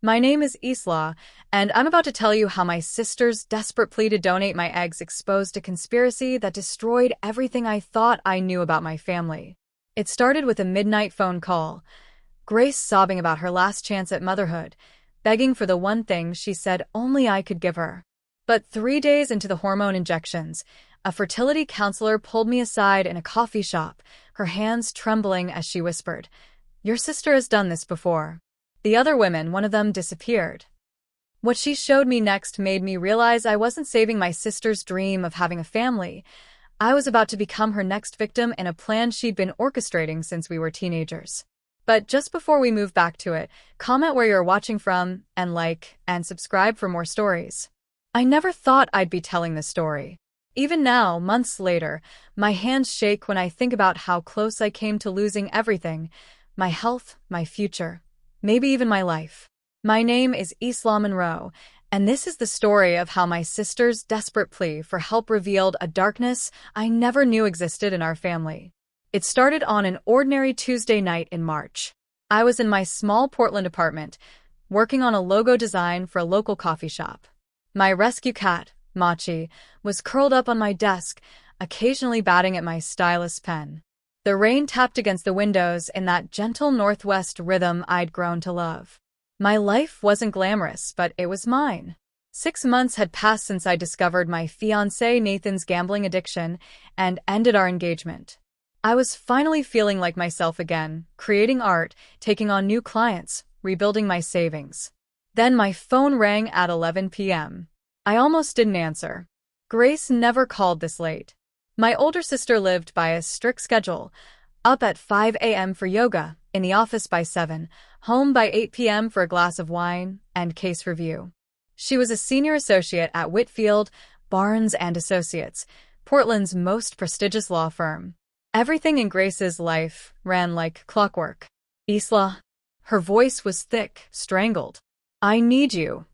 My name is Isla, and I'm about to tell you how my sister's desperate plea to donate my eggs exposed a conspiracy that destroyed everything I thought I knew about my family. It started with a midnight phone call, Grace sobbing about her last chance at motherhood, begging for the one thing she said only I could give her. But 3 days into the hormone injections, a fertility counselor pulled me aside in a coffee shop, her hands trembling as she whispered, "Your sister has done this before." The other women, one of them disappeared. What she showed me next made me realize I wasn't saving my sister's dream of having a family. I was about to become her next victim in a plan she'd been orchestrating since we were teenagers. But just before we move back to it, comment where you're watching from, and like, and subscribe for more stories. I never thought I'd be telling this story. Even now, months later, my hands shake when I think about how close I came to losing everything: my health, my future, maybe even my life. My name is Isla Monroe, and this is the story of how my sister's desperate plea for help revealed a darkness I never knew existed in our family. It started on an ordinary Tuesday night in March. I was in my small Portland apartment, working on a logo design for a local coffee shop. My rescue cat, Machi, was curled up on my desk, occasionally batting at my stylus pen. The rain tapped against the windows in that gentle northwest rhythm I'd grown to love. My life wasn't glamorous, but it was mine. 6 months had passed since I discovered my fiancé Nathan's gambling addiction and ended our engagement. I was finally feeling like myself again, creating art, taking on new clients, rebuilding my savings. Then my phone rang at 11 p.m. I almost didn't answer. Grace never called this late. My older sister lived by a strict schedule, up at 5 a.m. for yoga, in the office by 7, home by 8 p.m. for a glass of wine and case review. She was a senior associate at Whitfield, Barnes & Associates, Portland's most prestigious law firm. Everything in Grace's life ran like clockwork. "Isla." Her voice was thick, strangled. "I need you."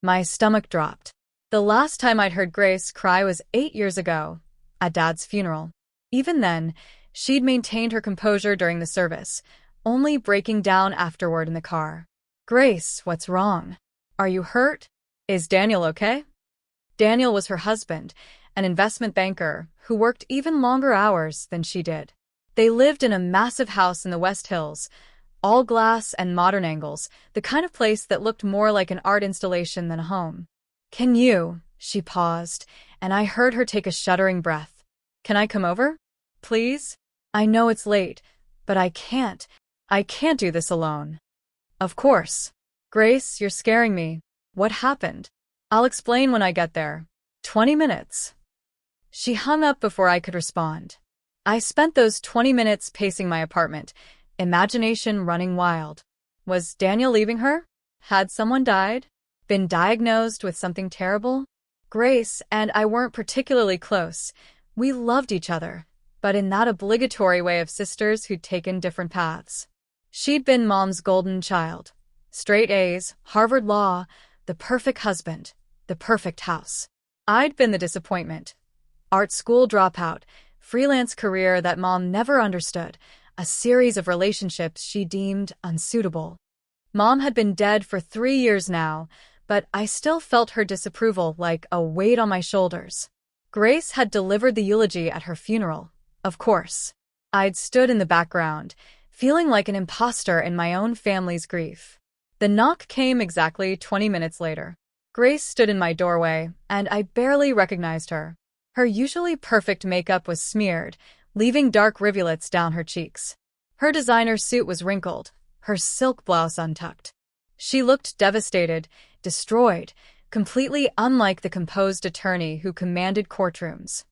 My stomach dropped. The last time I'd heard Grace cry was 8 years ago, at Dad's funeral. Even then, she'd maintained her composure during the service, only breaking down afterward in the car. "Grace, what's wrong? Are you hurt? Is Daniel okay?" Daniel was her husband, an investment banker who worked even longer hours than she did. They lived in a massive house in the West Hills, all glass and modern angles, the kind of place that looked more like an art installation than a home. "Can you?" She paused, and I heard her take a shuddering breath. "Can I come over? Please? I know it's late, but I can't do this alone." "Of course." "Grace, you're scaring me. What happened?" "I'll explain when I get there." 20 minutes. She hung up before I could respond. I spent those 20 minutes pacing my apartment, imagination running wild. Was Daniel leaving her? Had someone died? Been diagnosed with something terrible? Grace and I weren't particularly close. We loved each other, but in that obligatory way of sisters who'd taken different paths. She'd been Mom's golden child. Straight A's, Harvard Law, the perfect husband, the perfect house. I'd been the disappointment. Art school dropout, freelance career that Mom never understood, a series of relationships she deemed unsuitable. Mom had been dead for 3 years now, but I still felt her disapproval like a weight on my shoulders. Grace had delivered the eulogy at her funeral, of course. I'd stood in the background, feeling like an imposter in my own family's grief. The knock came exactly 20 minutes later. Grace stood in my doorway, and I barely recognized her. Her usually perfect makeup was smeared, leaving dark rivulets down her cheeks. Her designer suit was wrinkled, her silk blouse untucked. She looked devastated, destroyed, completely unlike the composed attorney who commanded courtrooms.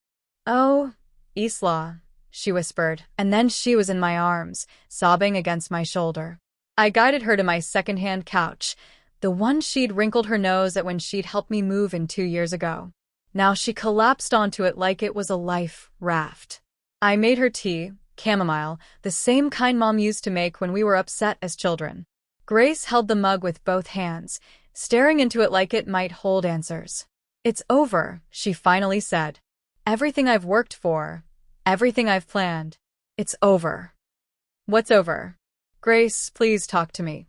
"Oh, Isla," she whispered, and then she was in my arms, sobbing against my shoulder. I guided her to my second-hand couch, the one she'd wrinkled her nose at when she'd helped me move in 2 years ago. Now she collapsed onto it like it was a life raft. I made her tea, chamomile, the same kind Mom used to make when we were upset as children. Grace held the mug with both hands, staring into it like it might hold answers. "It's over," she finally said. "Everything I've worked for, everything I've planned, it's over." "What's over?" "Grace, please talk to me."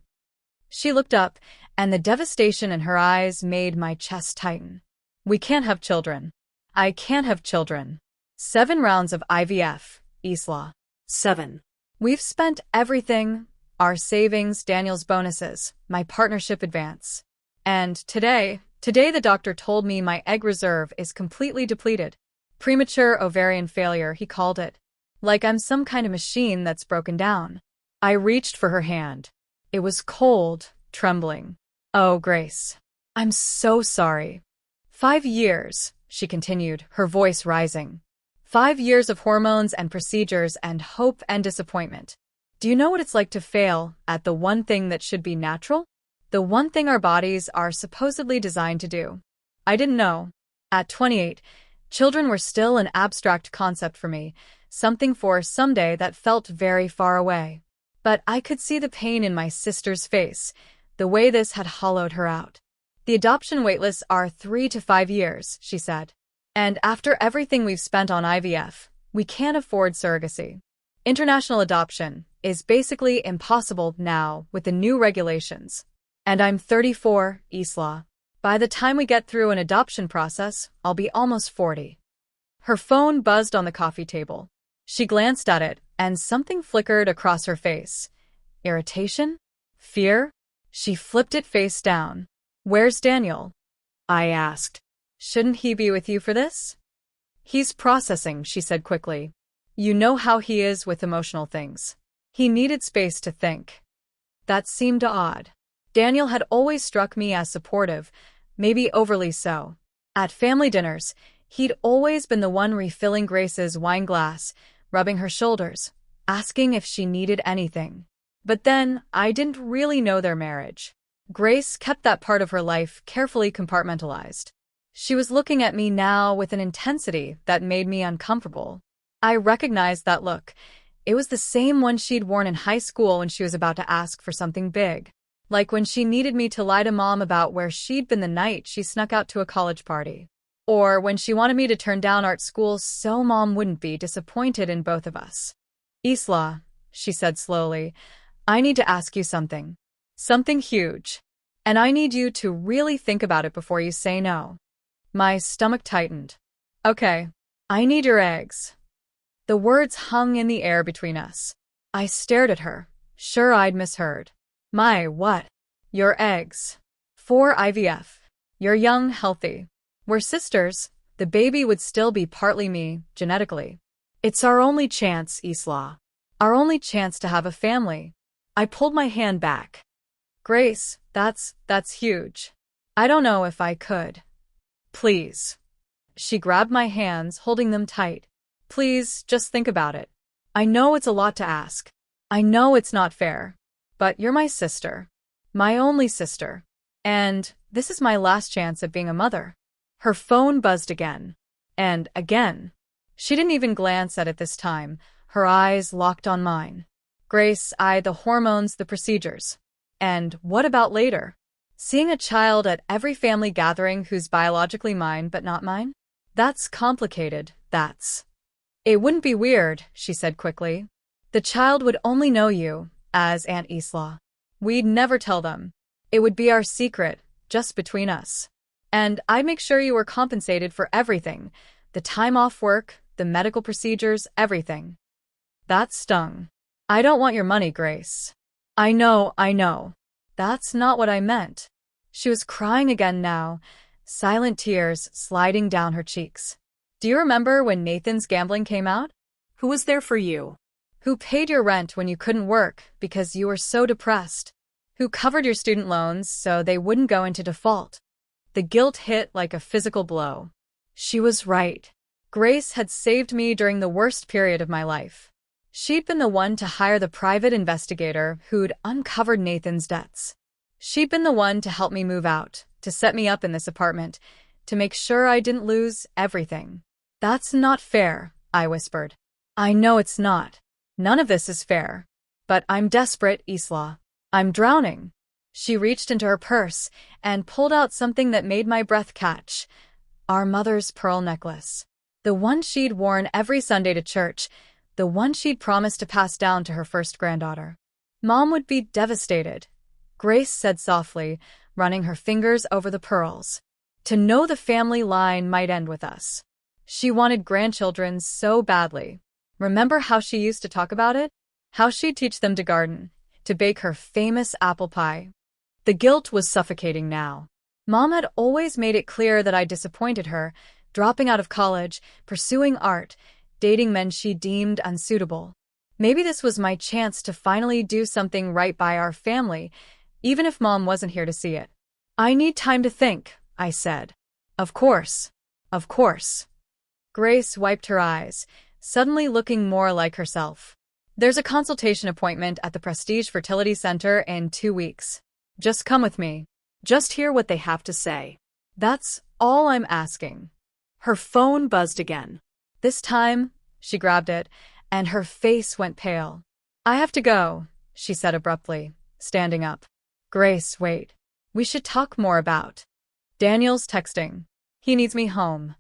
She looked up, and the devastation in her eyes made my chest tighten. We can't have children. I can't have children. 7 rounds of IVF, Isla. 7. We've spent everything, our savings, Daniel's bonuses, my partnership advance. And today the doctor told me my egg reserve is completely depleted. Premature ovarian failure, he called it. Like I'm some kind of machine that's broken down. I reached for her hand. It was cold, trembling. Oh, Grace. I'm so sorry. 5 years, she continued, her voice rising. 5 years of hormones and procedures and hope and disappointment. Do you know what it's like to fail at the one thing that should be natural? The one thing our bodies are supposedly designed to do. I didn't know. At 28, children were still an abstract concept for me, something for someday that felt very far away. But I could see the pain in my sister's face, the way this had hollowed her out. The adoption waitlists are 3 to 5 years, she said. And after everything we've spent on IVF, we can't afford surrogacy. International adoption is basically impossible now with the new regulations. And I'm 34, Isla. By the time we get through an adoption process, I'll be almost 40. Her phone buzzed on the coffee table. She glanced at it, and something flickered across her face. Irritation? Fear? She flipped it face down. Where's Daniel? I asked. Shouldn't he be with you for this? He's processing, she said quickly. You know how he is with emotional things. He needed space to think. That seemed odd. Daniel had always struck me as supportive, maybe overly so. At family dinners, he'd always been the one refilling Grace's wine glass, rubbing her shoulders, asking if she needed anything. But then, I didn't really know their marriage. Grace kept that part of her life carefully compartmentalized. She was looking at me now with an intensity that made me uncomfortable. I recognized that look. It was the same one she'd worn in high school when she was about to ask for something big. Like when she needed me to lie to Mom about where she'd been the night she snuck out to a college party. Or when she wanted me to turn down art school so Mom wouldn't be disappointed in both of us. Isla, she said slowly, I need to ask you something. Something huge. And I need you to really think about it before you say no. My stomach tightened. Okay. I need your eggs. The words hung in the air between us. I stared at her, sure I'd misheard. My what? Your eggs. For IVF. You're young, healthy. We're sisters. The baby would still be partly me, genetically. It's our only chance, Isla. Our only chance to have a family. I pulled my hand back. Grace, that's huge. I don't know if I could. Please. She grabbed my hands, holding them tight. Please, just think about it. I know it's a lot to ask. I know it's not fair. But you're my sister. My only sister. And this is my last chance at being a mother. Her phone buzzed again. And again. She didn't even glance at it this time. Her eyes locked on mine. Grace, the hormones, the procedures. And what about later? Seeing a child at every family gathering who's biologically mine but not mine? That's complicated, that's. It wouldn't be weird, she said quickly. The child would only know you as Aunt Isla. We'd never tell them. It would be our secret, just between us. And I'd make sure you were compensated for everything. The time off work, the medical procedures, everything. That stung. I don't want your money, Grace. I know. That's not what I meant. She was crying again now, silent tears sliding down her cheeks. Do you remember when Nathan's gambling came out? Who was there for you? Who paid your rent when you couldn't work because you were so depressed? Who covered your student loans so they wouldn't go into default? The guilt hit like a physical blow. She was right. Grace had saved me during the worst period of my life. She'd been the one to hire the private investigator who'd uncovered Nathan's debts. She'd been the one to help me move out, to set me up in this apartment, to make sure I didn't lose everything. That's not fair, I whispered. I know it's not. None of this is fair. But I'm desperate, Isla. I'm drowning. She reached into her purse and pulled out something that made my breath catch. Our mother's pearl necklace. The one she'd worn every Sunday to church, the one she'd promised to pass down to her first granddaughter. Mom would be devastated. Grace said softly, running her fingers over the pearls. To know the family line might end with us. She wanted grandchildren so badly. Remember how she used to talk about it? How she'd teach them to garden, to bake her famous apple pie. The guilt was suffocating now. Mom had always made it clear that I disappointed her, dropping out of college, pursuing art, dating men she deemed unsuitable. Maybe this was my chance to finally do something right by our family, even if Mom wasn't here to see it. I need time to think, I said. Of course. Of course. Grace wiped her eyes, suddenly looking more like herself. There's a consultation appointment at the Prestige Fertility Center in 2 weeks. Just come with me. Just hear what they have to say. That's all I'm asking. Her phone buzzed again. This time, she grabbed it, and her face went pale. I have to go, she said abruptly, standing up. Grace, wait. We should talk more about. Daniel's texting. He needs me home.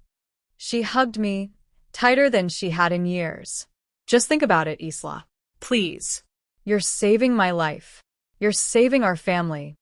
She hugged me, tighter than she had in years. Just think about it, Isla. Please. You're saving my life. You're saving our family.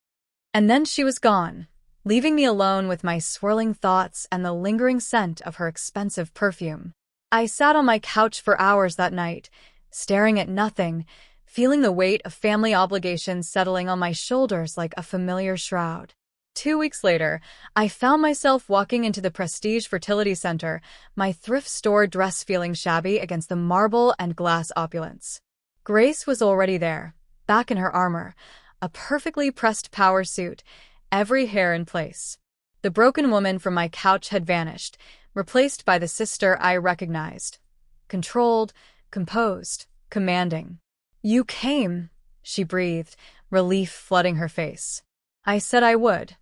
And then she was gone, leaving me alone with my swirling thoughts and the lingering scent of her expensive perfume. I sat on my couch for hours that night, staring at nothing, feeling the weight of family obligations settling on my shoulders like a familiar shroud. 2 weeks later, I found myself walking into the Prestige Fertility Center, my thrift store dress feeling shabby against the marble and glass opulence. Grace was already there, back in her armor, a perfectly pressed power suit, every hair in place. The broken woman from my couch had vanished, replaced by the sister I recognized. Controlled, composed, commanding. You came, she breathed, relief flooding her face. I said I would.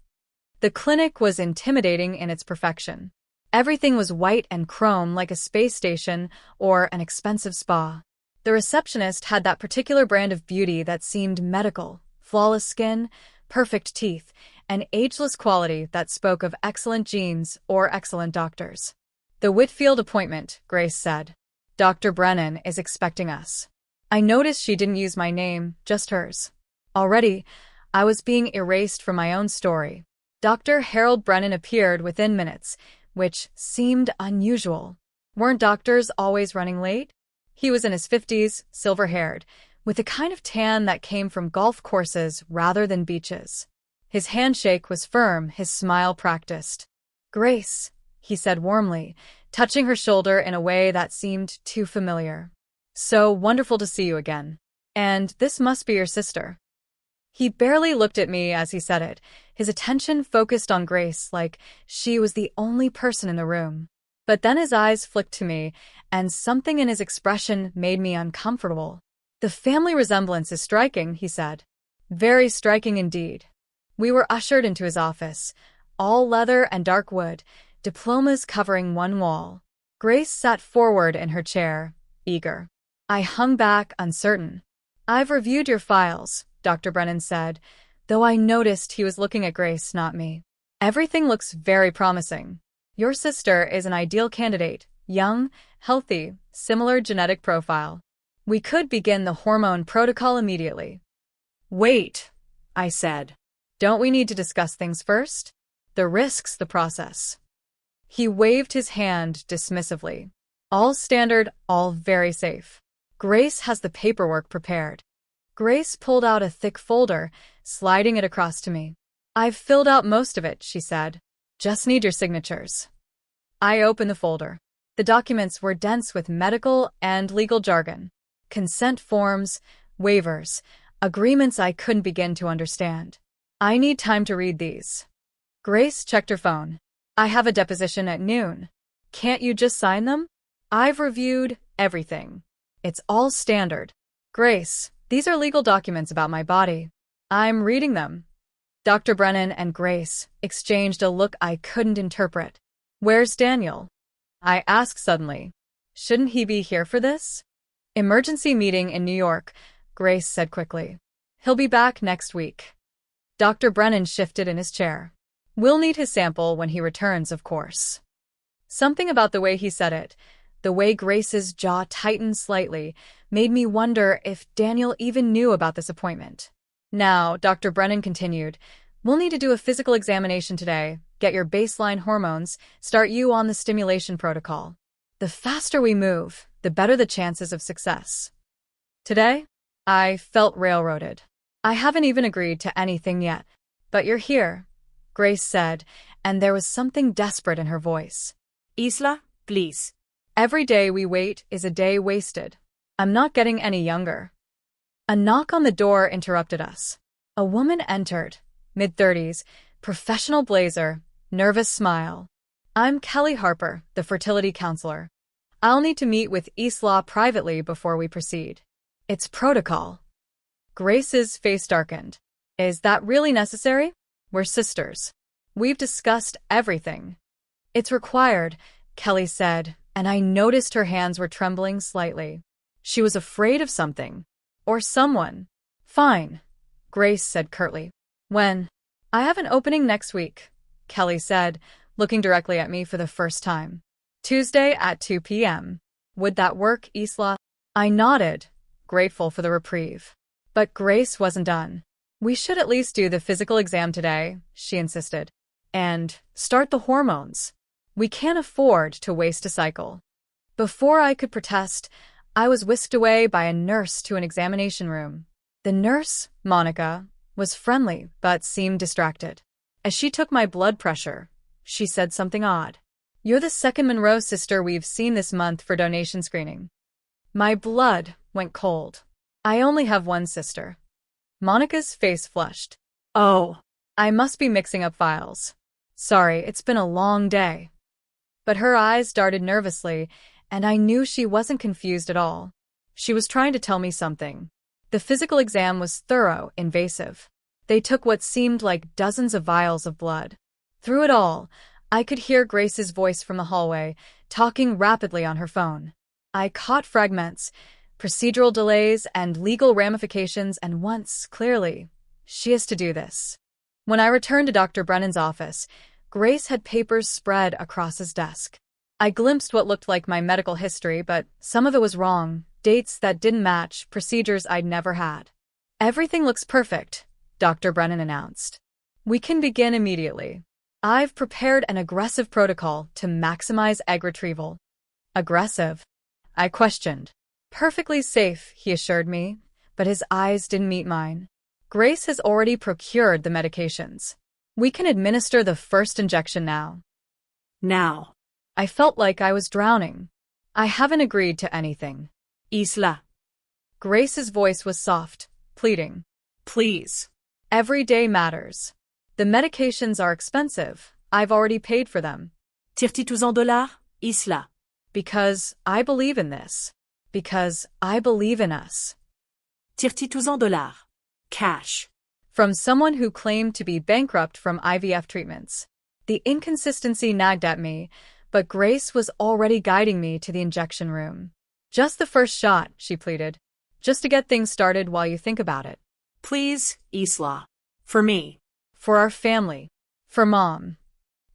The clinic was intimidating in its perfection. Everything was white and chrome like a space station or an expensive spa. The receptionist had that particular brand of beauty that seemed medical, flawless skin, perfect teeth, an ageless quality that spoke of excellent genes or excellent doctors. The Whitfield appointment, Grace said. Dr. Brennan is expecting us. I noticed she didn't use my name, just hers. Already, I was being erased from my own story. Dr. Harold Brennan appeared within minutes, which seemed unusual. Weren't doctors always running late? He was in his 50s, silver-haired, with the kind of tan that came from golf courses rather than beaches. His handshake was firm, his smile practiced. Grace, he said warmly, touching her shoulder in a way that seemed too familiar. So wonderful to see you again. And this must be your sister. He barely looked at me as he said it, his attention focused on Grace like she was the only person in the room. But then his eyes flicked to me, and something in his expression made me uncomfortable. The family resemblance is striking, he said. Very striking indeed. We were ushered into his office, all leather and dark wood, diplomas covering one wall. Grace sat forward in her chair, eager. I hung back, uncertain. I've reviewed your files, Dr. Brennan said, though I noticed he was looking at Grace, not me. Everything looks very promising. Your sister is an ideal candidate, young, healthy, similar genetic profile. We could begin the hormone protocol immediately. Wait, I said. Don't we need to discuss things first? The risks, the process. He waved his hand dismissively. All standard, all very safe. Grace has the paperwork prepared. Grace pulled out a thick folder, sliding it across to me. I've filled out most of it, she said. Just need your signatures. I opened the folder. The documents were dense with medical and legal jargon. Consent forms, waivers, agreements I couldn't begin to understand. I need time to read these. Grace checked her phone. I have a deposition at noon. Can't you just sign them? I've reviewed everything. It's all standard. Grace, these are legal documents about my body. I'm reading them. Dr. Brennan and Grace exchanged a look I couldn't interpret. Where's Daniel? I asked suddenly. Shouldn't he be here for this? Emergency meeting in New York, Grace said quickly. He'll be back next week. Dr. Brennan shifted in his chair. We'll need his sample when he returns, of course. Something about the way he said it, the way Grace's jaw tightened slightly, made me wonder if Daniel even knew about this appointment. Now, Dr. Brennan continued, We'll need to do a physical examination today, get your baseline hormones, start you on the stimulation protocol. The faster we move, the better the chances of success. Today, I felt railroaded. I haven't even agreed to anything yet. But you're here, Grace said, and there was something desperate in her voice. Isla, please. Every day we wait is a day wasted. I'm not getting any younger. A knock on the door interrupted us. A woman entered, mid-30s, professional blazer, nervous smile. I'm Kelly Harper, the fertility counselor. I'll need to meet with Isla privately before we proceed. It's protocol. Grace's face darkened. Is that really necessary? We're sisters. We've discussed everything. It's required, Kelly said, and I noticed her hands were trembling slightly. She was afraid of something. Or someone. Fine, Grace said curtly. When? I have an opening next week, Kelly said, looking directly at me for the first time. Tuesday at 2 p.m. Would that work, Isla? I nodded, grateful for the reprieve. But Grace wasn't done. We should at least do the physical exam today, she insisted. And start the hormones. We can't afford to waste a cycle. Before I could protest, I was whisked away by a nurse to an examination room. The nurse, Monica, was friendly but seemed distracted. As she took my blood pressure, she said something odd. You're the second Monroe sister we've seen this month for donation screening. My blood went cold. I only have one sister. Monica's face flushed. Oh, I must be mixing up files. Sorry, it's been a long day. But her eyes darted nervously, and I knew she wasn't confused at all. She was trying to tell me something. The physical exam was thorough, invasive. They took what seemed like dozens of vials of blood. Through it all, I could hear Grace's voice from the hallway, talking rapidly on her phone. I caught fragments, procedural delays, and legal ramifications, and once, clearly, she has to do this. When I returned to Dr. Brennan's office, Grace had papers spread across his desk. I glimpsed what looked like my medical history, but some of it was wrong, dates that didn't match, procedures I'd never had. Everything looks perfect, Dr. Brennan announced. We can begin immediately. I've prepared an aggressive protocol to maximize egg retrieval. Aggressive? I questioned. Perfectly safe, he assured me, but his eyes didn't meet mine. Grace has already procured the medications. We can administer the first injection now. Now. I felt like I was drowning. I haven't agreed to anything. Isla. Grace's voice was soft, pleading. Please. Every day matters. The medications are expensive. I've already paid for them. Tires-tu en dollars, Isla? Because I believe in this. Because I believe in us. Tires-tu en dollars? Cash. From someone who claimed to be bankrupt from IVF treatments. The inconsistency nagged at me, but Grace was already guiding me to the injection room. Just the first shot, she pleaded. Just to get things started while you think about it. Please, Isla. For me. For our family. For Mom.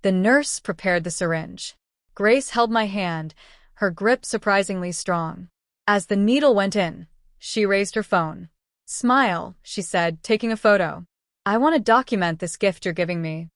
The nurse prepared the syringe. Grace held my hand, her grip surprisingly strong. As the needle went in, she raised her phone. Smile, she said, taking a photo. I want to document this gift you're giving me.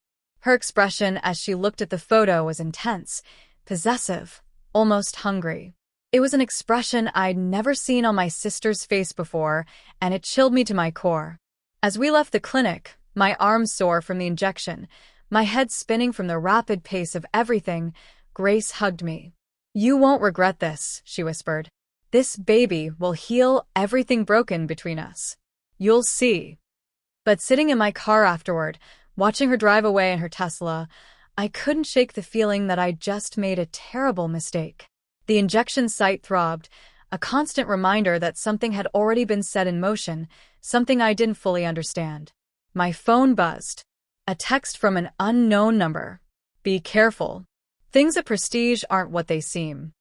Her expression as she looked at the photo was intense, possessive, almost hungry. It was an expression I'd never seen on my sister's face before, and it chilled me to my core. As we left the clinic, my arms sore from the injection, my head spinning from the rapid pace of everything, Grace hugged me. You won't regret this, she whispered. This baby will heal everything broken between us. You'll see. But sitting in my car afterward, watching her drive away in her Tesla, I couldn't shake the feeling that I'd just made a terrible mistake. The injection site throbbed, a constant reminder that something had already been set in motion, something I didn't fully understand. My phone buzzed. A text from an unknown number. Be careful. Things at Prestige aren't what they seem.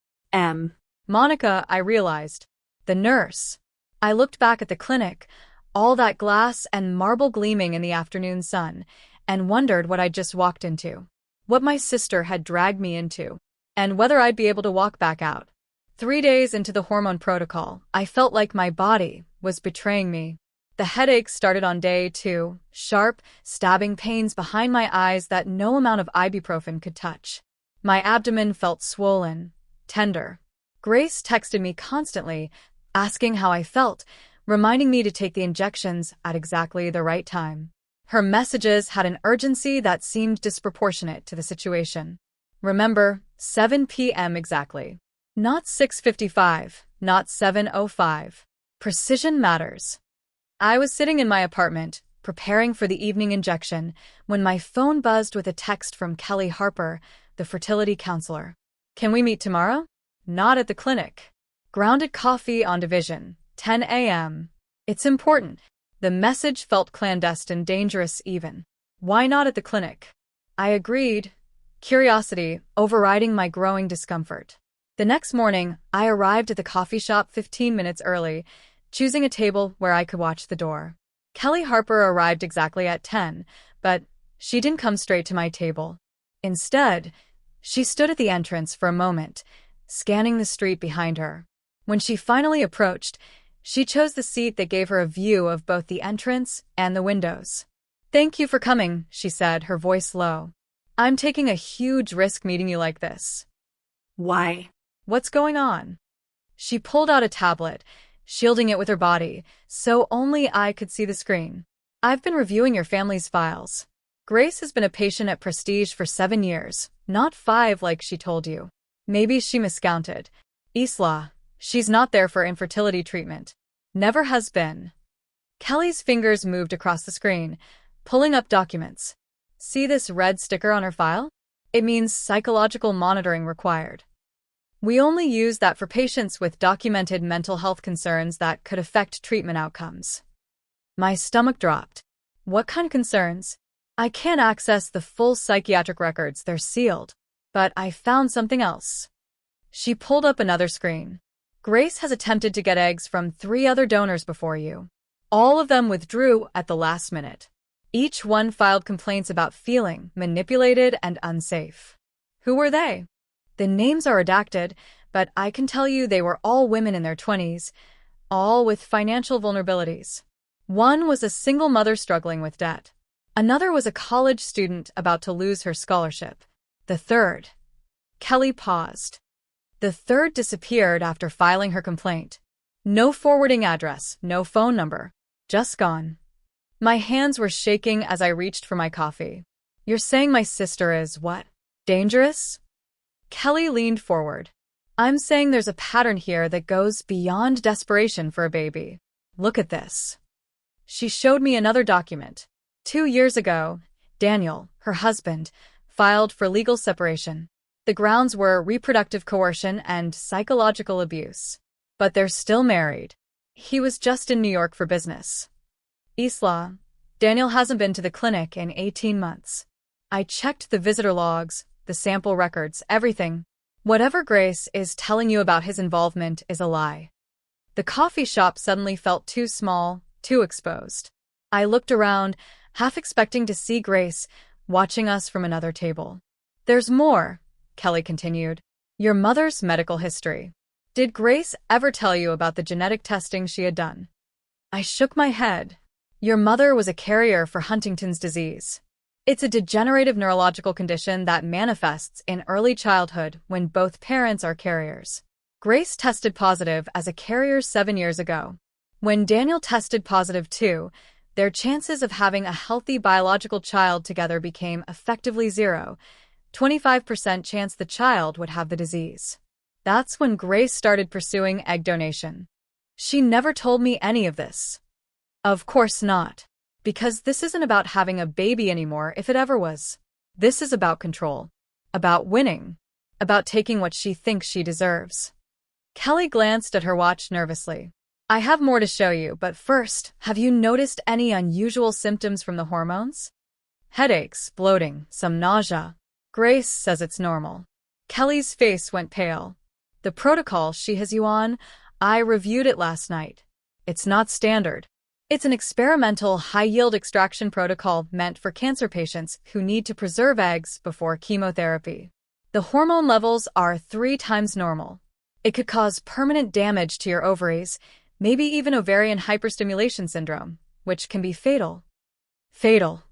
Monica, I realized. The nurse. I looked back at the clinic, all that glass and marble gleaming in the afternoon sun, and wondered what I'd just walked into. What my sister had dragged me into. And whether I'd be able to walk back out. 3 days into the hormone protocol, I felt like my body was betraying me. The headache started on day 2, sharp, stabbing pains behind my eyes that no amount of ibuprofen could touch. My abdomen felt swollen, tender. Grace texted me constantly, asking how I felt, reminding me to take the injections at exactly the right time. Her messages had an urgency that seemed disproportionate to the situation. Remember, 7 p.m. exactly. Not 6:55, not 7:05. Precision matters. I was sitting in my apartment, preparing for the evening injection, when my phone buzzed with a text from Kelly Harper, the fertility counselor. Can we meet tomorrow? Not at the clinic. Grounded coffee on Division, 10 a.m. It's important. The message felt clandestine, dangerous even. Why not at the clinic? I agreed, curiosity overriding my growing discomfort. The next morning, I arrived at the coffee shop 15 minutes early, choosing a table where I could watch the door. Kelly Harper arrived exactly at 10, but she didn't come straight to my table. Instead, she stood at the entrance for a moment, scanning the street behind her. When she finally approached, she chose the seat that gave her a view of both the entrance and the windows. "Thank you for coming," she said, her voice low. "I'm taking a huge risk meeting you like this." Why? "What's going on?" She pulled out a tablet, shielding it with her body, so only I could see the screen. "I've been reviewing your family's files. Grace has been a patient at Prestige for 7 years, not 5 like she told you. Maybe she miscounted. Isla, she's not there for infertility treatment. Never has been." Kelly's fingers moved across the screen, pulling up documents. "See this red sticker on her file? It means psychological monitoring required. We only use that for patients with documented mental health concerns that could affect treatment outcomes." My stomach dropped. What kind of concerns? I can't access the full psychiatric records, they're sealed. But I found something else. She pulled up another screen. "Grace has attempted to get eggs from 3 other donors before you. All of them withdrew at the last minute. Each one filed complaints about feeling manipulated and unsafe." "Who were they?" "The names are redacted, but I can tell you they were all women in their 20s, all with financial vulnerabilities. One was a single mother struggling with debt. Another was a college student about to lose her scholarship. The third..." Kelly paused. "The third disappeared after filing her complaint. No forwarding address, no phone number. Just gone." My hands were shaking as I reached for my coffee. "You're saying my sister is what? Dangerous?" Kelly leaned forward. "I'm saying there's a pattern here that goes beyond desperation for a baby. Look at this." She showed me another document. 2 years ago, Daniel, her husband, filed for legal separation. The grounds were reproductive coercion and psychological abuse. But they're still married. He was just in New York for business. Isla, Daniel hasn't been to the clinic in 18 months. I checked the visitor logs, the sample records, everything. Whatever Grace is telling you about his involvement is a lie." The coffee shop suddenly felt too small, too exposed. I looked around, half expecting to see Grace, watching us from another table. "There's more," Kelly continued. "Your mother's medical history. Did Grace ever tell you about the genetic testing she had done?" I shook my head. "Your mother was a carrier for Huntington's disease. It's a degenerative neurological condition that manifests in early childhood when both parents are carriers. Grace tested positive as a carrier 7 years ago. When Daniel tested positive too, their chances of having a healthy biological child together became effectively 0, 25% chance the child would have the disease. That's when Grace started pursuing egg donation. She never told me any of this." "Of course not. Because this isn't about having a baby anymore if it ever was. This is about control. About winning. About taking what she thinks she deserves." Kelly glanced at her watch nervously. "I have more to show you, but first, have you noticed any unusual symptoms from the hormones?" "Headaches, bloating, some nausea. Grace says it's normal." Kelly's face went pale. "The protocol she has you on, I reviewed it last night. It's not standard. It's an experimental high-yield extraction protocol meant for cancer patients who need to preserve eggs before chemotherapy. The hormone levels are 3 times normal. It could cause permanent damage to your ovaries, maybe even ovarian hyperstimulation syndrome, which can be fatal. Fatal.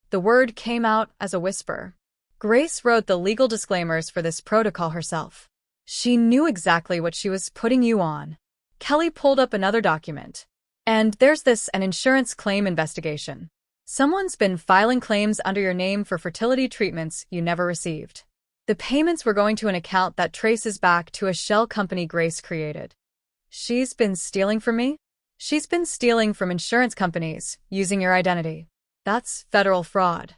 The word came out as a whisper. Grace wrote the legal disclaimers for this protocol herself. She knew exactly what she was putting you on. Kelly pulled up another document. And there's an insurance claim investigation. Someone's been filing claims under your name for fertility treatments you never received. The payments were going to an account that traces back to a shell company Grace created. She's been stealing from me? She's been stealing from insurance companies, using your identity. That's federal fraud.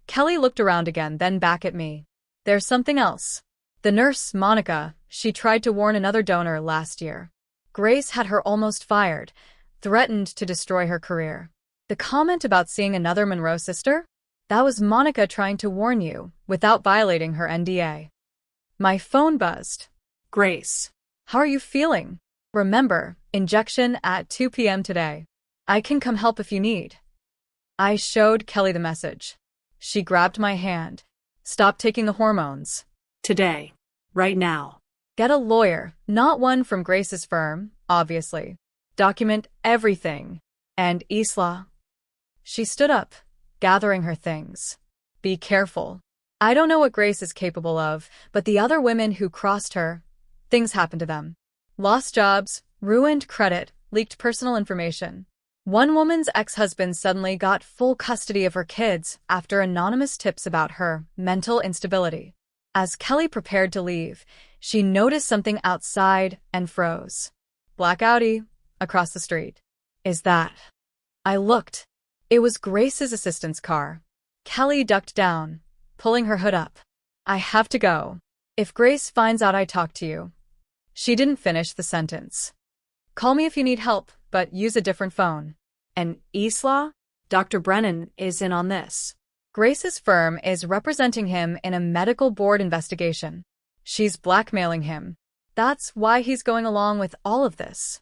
Kelly looked around again, then back at me. There's something else. The nurse, Monica, she tried to warn another donor last year. Grace had her almost fired, threatened to destroy her career. The comment about seeing another Monroe sister? That was Monica trying to warn you, without violating her NDA. My phone buzzed. Grace. How are you feeling? Remember, injection at 2 p.m. today. I can come help if you need. I showed Kelly the message. She grabbed my hand. Stop taking the hormones. Today. Right now. Get a lawyer, not one from Grace's firm, obviously. Document everything. And Isla. She stood up, gathering her things. Be careful. I don't know what Grace is capable of, but the other women who crossed her, things happened to them. Lost jobs, ruined credit, leaked personal information. One woman's ex-husband suddenly got full custody of her kids after anonymous tips about her mental instability. As Kelly prepared to leave, she noticed something outside and froze. Black Audi, across the street. Is that? I looked. It was Grace's assistant's car. Kelly ducked down, pulling her hood up. I have to go. If Grace finds out I talked to you. She didn't finish the sentence. Call me if you need help, but use a different phone. And Isla? Dr. Brennan is in on this. Grace's firm is representing him in a medical board investigation. She's blackmailing him. That's why he's going along with all of this.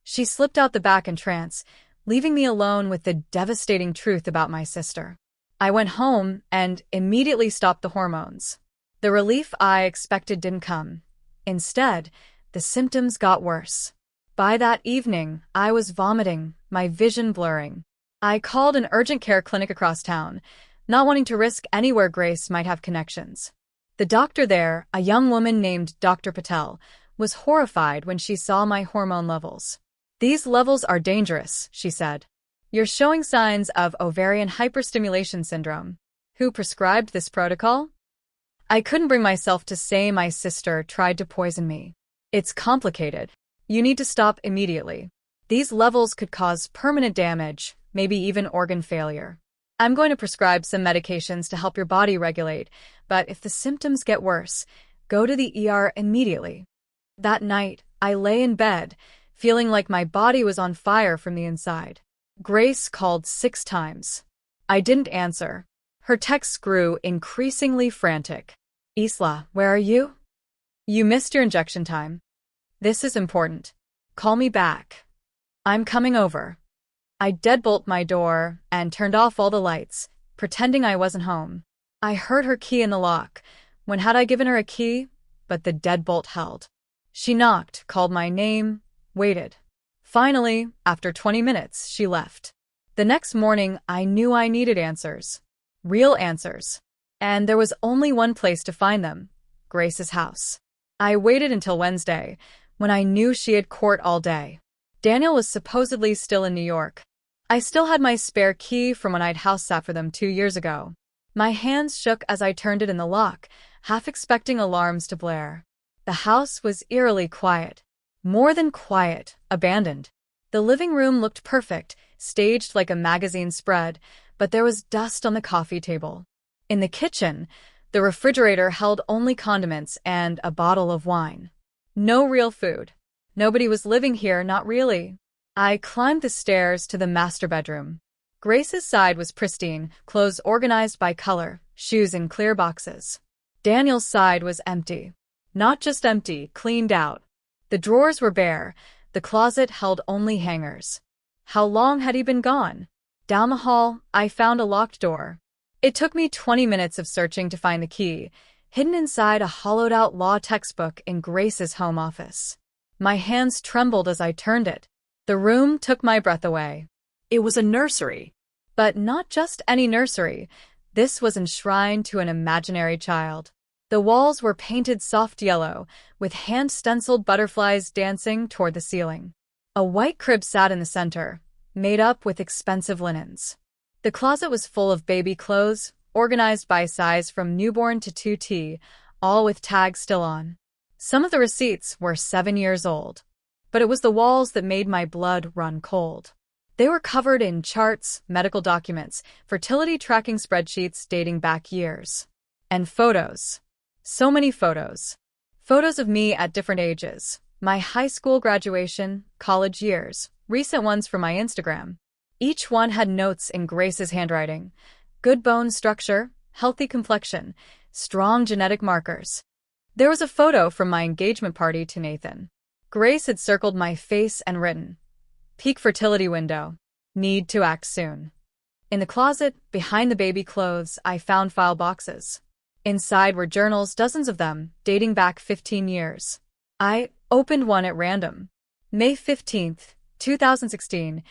She slipped out the back entrance, leaving me alone with the devastating truth about my sister. I went home and immediately stopped the hormones. The relief I expected didn't come. Instead, the symptoms got worse. By that evening, I was vomiting, my vision blurring. I called an urgent care clinic across town, not wanting to risk anywhere Grace might have connections. The doctor there, a young woman named Dr. Patel, was horrified when she saw my hormone levels. These levels are dangerous, she said. You're showing signs of ovarian hyperstimulation syndrome. Who prescribed this protocol? I couldn't bring myself to say my sister tried to poison me. It's complicated. You need to stop immediately. These levels could cause permanent damage, maybe even organ failure. I'm going to prescribe some medications to help your body regulate, but if the symptoms get worse, go to the ER immediately. That night, I lay in bed, feeling like my body was on fire from the inside. Grace called 6 times. I didn't answer. Her texts grew increasingly frantic. Isla, where are you? You missed your injection time. This is important. Call me back. I'm coming over. I deadbolt my door and turned off all the lights, pretending I wasn't home. I heard her key in the lock. When had I given her a key? But the deadbolt held. She knocked, called my name, waited. Finally, after 20 minutes, she left. The next morning, I knew I needed answers. Real answers. And there was only one place to find them: Grace's house. I waited until Wednesday, when I knew she had court all day. Daniel was supposedly still in New York. I still had my spare key from when I'd house sat for them 2 years ago. My hands shook as I turned it in the lock, half expecting alarms to blare. The house was eerily quiet. More than quiet, abandoned. The living room looked perfect, staged like a magazine spread, but there was dust on the coffee table. In the kitchen, the refrigerator held only condiments and a bottle of wine. No real food. Nobody was living here, not really. I climbed the stairs to the master bedroom. Grace's side was pristine, clothes organized by color, shoes in clear boxes. Daniel's side was empty. Not just empty, cleaned out. The drawers were bare, the closet held only hangers. How long had he been gone? Down the hall, I found a locked door. It took me 20 minutes of searching to find the key, hidden inside a hollowed-out law textbook in Grace's home office. My hands trembled as I turned it. The room took my breath away. It was a nursery. But not just any nursery. This was enshrined to an imaginary child. The walls were painted soft yellow, with hand-stenciled butterflies dancing toward the ceiling. A white crib sat in the center, made up with expensive linens. The closet was full of baby clothes, organized by size from newborn to 2T, all with tags still on. Some of the receipts were 7 years old, but it was the walls that made my blood run cold. They were covered in charts, medical documents, fertility tracking spreadsheets dating back years. And photos. So many photos. Photos of me at different ages. My high school graduation, college years, recent ones from my Instagram. Each one had notes in Grace's handwriting. Good bone structure, healthy complexion, strong genetic markers. There was a photo from my engagement party to Nathan. Grace had circled my face and written, "Peak fertility window. Need to act soon." In the closet, behind the baby clothes, I found file boxes. Inside were journals, dozens of them, dating back 15 years. I opened one at random. May 15th, 2016.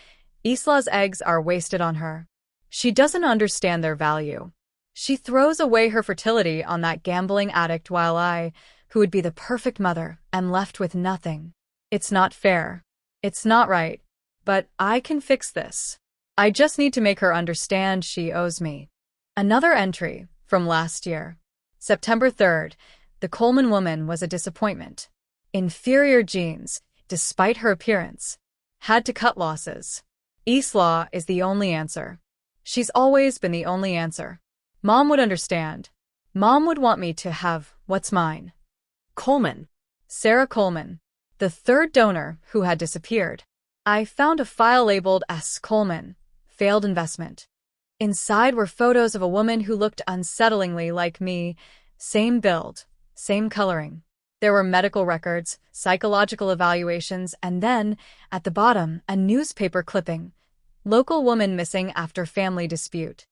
Isla's eggs are wasted on her. She doesn't understand their value. She throws away her fertility on that gambling addict while I, who would be the perfect mother, am left with nothing. It's not fair. It's not right. But I can fix this. I just need to make her understand she owes me. Another entry from last year. September 3rd. The Coleman woman was a disappointment. Inferior genes, despite her appearance. Had to cut losses. Isla is the only answer. She's always been the only answer. Mom would understand. Mom would want me to have what's mine. Coleman. Sarah Coleman, the third donor who had disappeared. I found a file labeled S. Coleman, failed investment. Inside were photos of a woman who looked unsettlingly like me, same build, same coloring. There were medical records, psychological evaluations, and then, at the bottom, a newspaper clipping. Local woman missing after family dispute.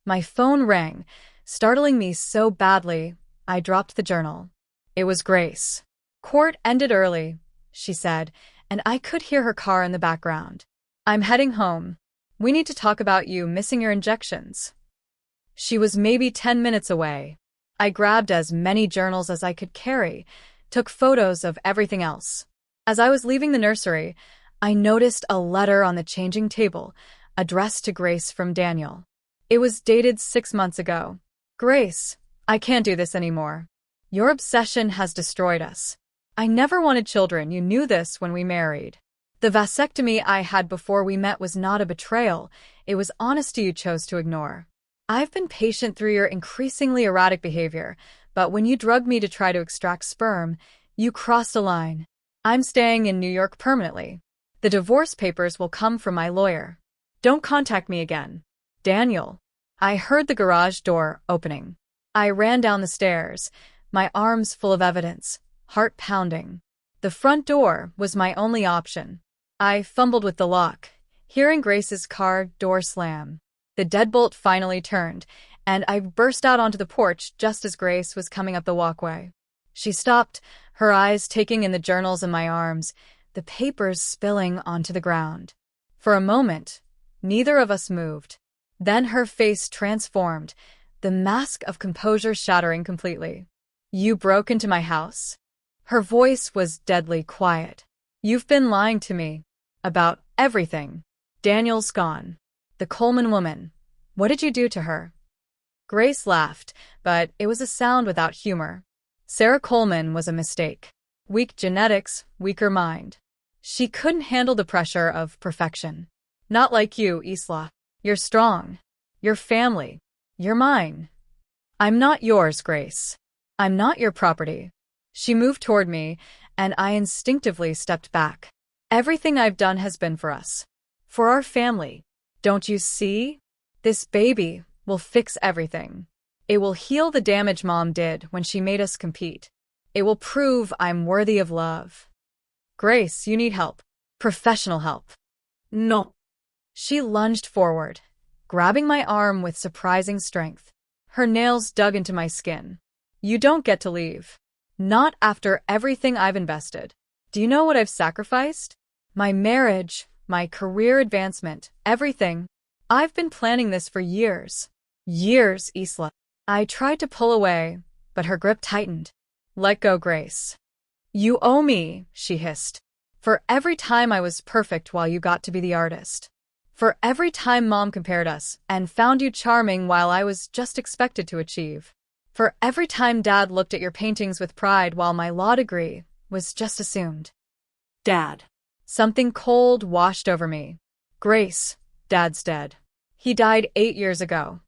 My phone rang, startling me so badly, I dropped the journal. It was Grace. Court ended early, she said, and I could hear her car in the background. I'm heading home. We need to talk about you missing your injections. She was maybe 10 minutes away. I grabbed as many journals as I could carry, took photos of everything else. As I was leaving the nursery, I noticed a letter on the changing table, addressed to Grace from Daniel. It was dated 6 months ago. Grace, I can't do this anymore. Your obsession has destroyed us. I never wanted children, you knew this when we married. The vasectomy I had before we met was not a betrayal, it was honesty you chose to ignore. I've been patient through your increasingly erratic behavior, but when you drugged me to try to extract sperm, you crossed a line. I'm staying in New York permanently. The divorce papers will come from my lawyer. Don't contact me again. Daniel. I heard the garage door opening. I ran down the stairs, my arms full of evidence, heart pounding. The front door was my only option. I fumbled with the lock, hearing Grace's car door slam. The deadbolt finally turned, and I burst out onto the porch just as Grace was coming up the walkway. She stopped, her eyes taking in the journals in my arms, the papers spilling onto the ground. For a moment, neither of us moved. Then her face transformed, the mask of composure shattering completely. You broke into my house? Her voice was deadly quiet. You've been lying to me. About everything. Daniel's gone. The Coleman woman. What did you do to her? Grace laughed, but it was a sound without humor. Sarah Coleman was a mistake. Weak genetics, weaker mind. She couldn't handle the pressure of perfection. Not like you, Isla. You're strong. You're family. You're mine. I'm not yours, Grace. I'm not your property. She moved toward me, and I instinctively stepped back. Everything I've done has been for us. For our family. Don't you see? This baby will fix everything. It will heal the damage Mom did when she made us compete. It will prove I'm worthy of love. Grace, you need help. Professional help. No. She lunged forward, grabbing my arm with surprising strength. Her nails dug into my skin. You don't get to leave. Not after everything I've invested. Do you know what I've sacrificed? My marriage, my career advancement, everything. I've been planning this for years. Years, Isla. I tried to pull away, but her grip tightened. Let go, Grace. You owe me, she hissed. For every time I was perfect while you got to be the artist. For every time Mom compared us and found you charming while I was just expected to achieve. For every time Dad looked at your paintings with pride while my law degree was just assumed. Dad. Something cold washed over me. Grace, Dad's dead. He died 8 years ago.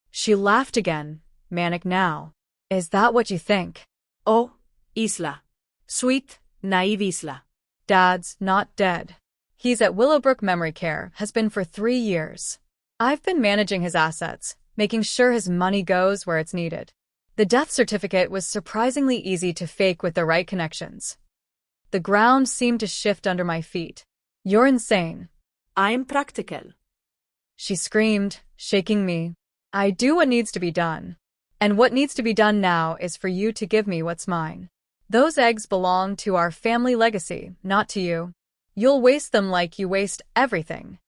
She laughed again, manic now. Is that what you think? Oh, Isla. Sweet, naive Isla. Dad's not dead. He's at Willowbrook Memory Care, has been for 3 years. I've been managing his assets, making sure his money goes where it's needed. The death certificate was surprisingly easy to fake with the right connections. The ground seemed to shift under my feet. You're insane. I'm practical. She screamed, shaking me. I do what needs to be done. And what needs to be done now is for you to give me what's mine. Those eggs belong to our family legacy, not to you. You'll waste them like you waste everything.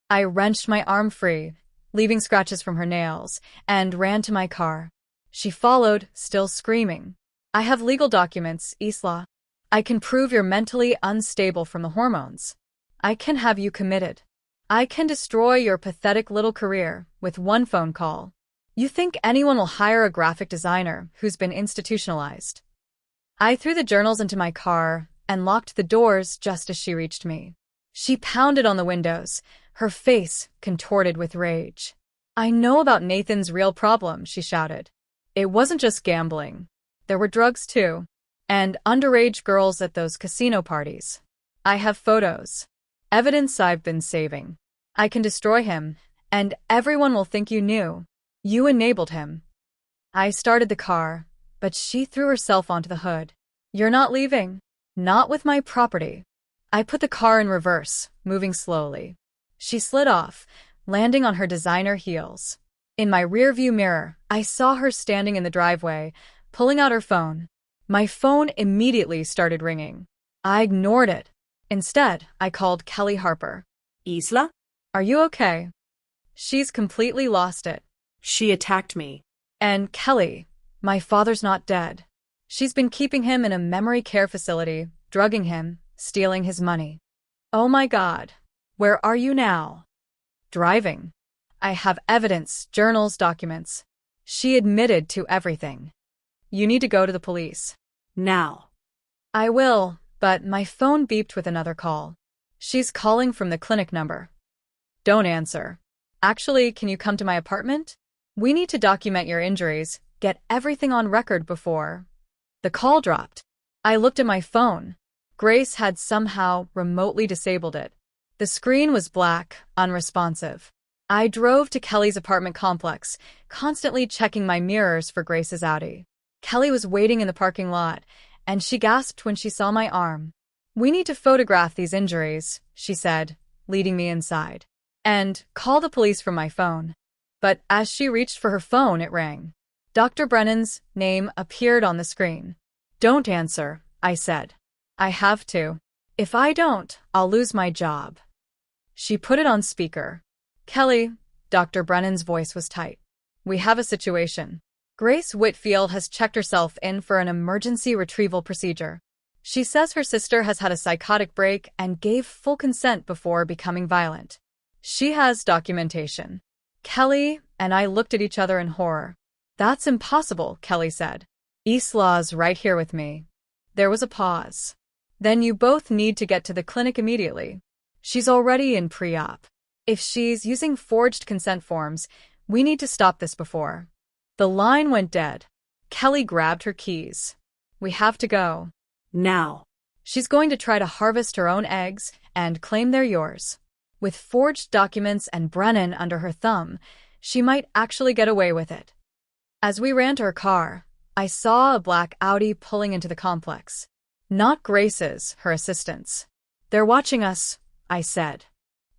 I wrenched my arm free, leaving scratches from her nails, and ran to my car. She followed, still screaming. I have legal documents, Isla. I can prove you're mentally unstable from the hormones. I can have you committed. I can destroy your pathetic little career with one phone call. You think anyone will hire a graphic designer who's been institutionalized? I threw the journals into my car and locked the doors just as she reached me. She pounded on the windows, her face contorted with rage. I know about Nathan's real problem, she shouted. It wasn't just gambling. There were drugs too. And underage girls at those casino parties. I have photos. Evidence I've been saving. I can destroy him, and everyone will think you knew. You enabled him. I started the car, but she threw herself onto the hood. You're not leaving. Not with my property. I put the car in reverse, moving slowly. She slid off, landing on her designer heels. In my rearview mirror, I saw her standing in the driveway, pulling out her phone. My phone immediately started ringing. I ignored it. Instead, I called Kelly Harper. Isla? Are you okay? She's completely lost it. She attacked me. And Kelly, my father's not dead. She's been keeping him in a memory care facility, drugging him, stealing his money. Oh my God. Where are you now? Driving. I have evidence, journals, documents. She admitted to everything. You need to go to the police. Now. I will, but my phone beeped with another call. She's calling from the clinic number. Don't answer. Actually, can you come to my apartment? We need to document your injuries, get everything on record before. The call dropped. I looked at my phone. Grace had somehow remotely disabled it. The screen was black, unresponsive. I drove to Kelly's apartment complex, constantly checking my mirrors for Grace's Audi. Kelly was waiting in the parking lot, and she gasped when she saw my arm. We need to photograph these injuries, she said, leading me inside. And call the police from my phone. But as she reached for her phone, it rang. Dr. Brennan's name appeared on the screen. Don't answer, I said. I have to. If I don't, I'll lose my job. She put it on speaker. Kelly, Dr. Brennan's voice was tight. We have a situation. Grace Whitfield has checked herself in for an emergency retrieval procedure. She says her sister has had a psychotic break and gave full consent before becoming violent. She has documentation. Kelly and I looked at each other in horror. That's impossible, Kelly said. Isla's right here with me. There was a pause. Then you both need to get to the clinic immediately. She's already in pre-op. If she's using forged consent forms, we need to stop this before. The line went dead. Kelly grabbed her keys. We have to go. Now. She's going to try to harvest her own eggs and claim they're yours. With forged documents and Brennan under her thumb, she might actually get away with it. As we ran to her car, I saw a black Audi pulling into the complex. Not Grace's, her assistant's. They're watching us, I said.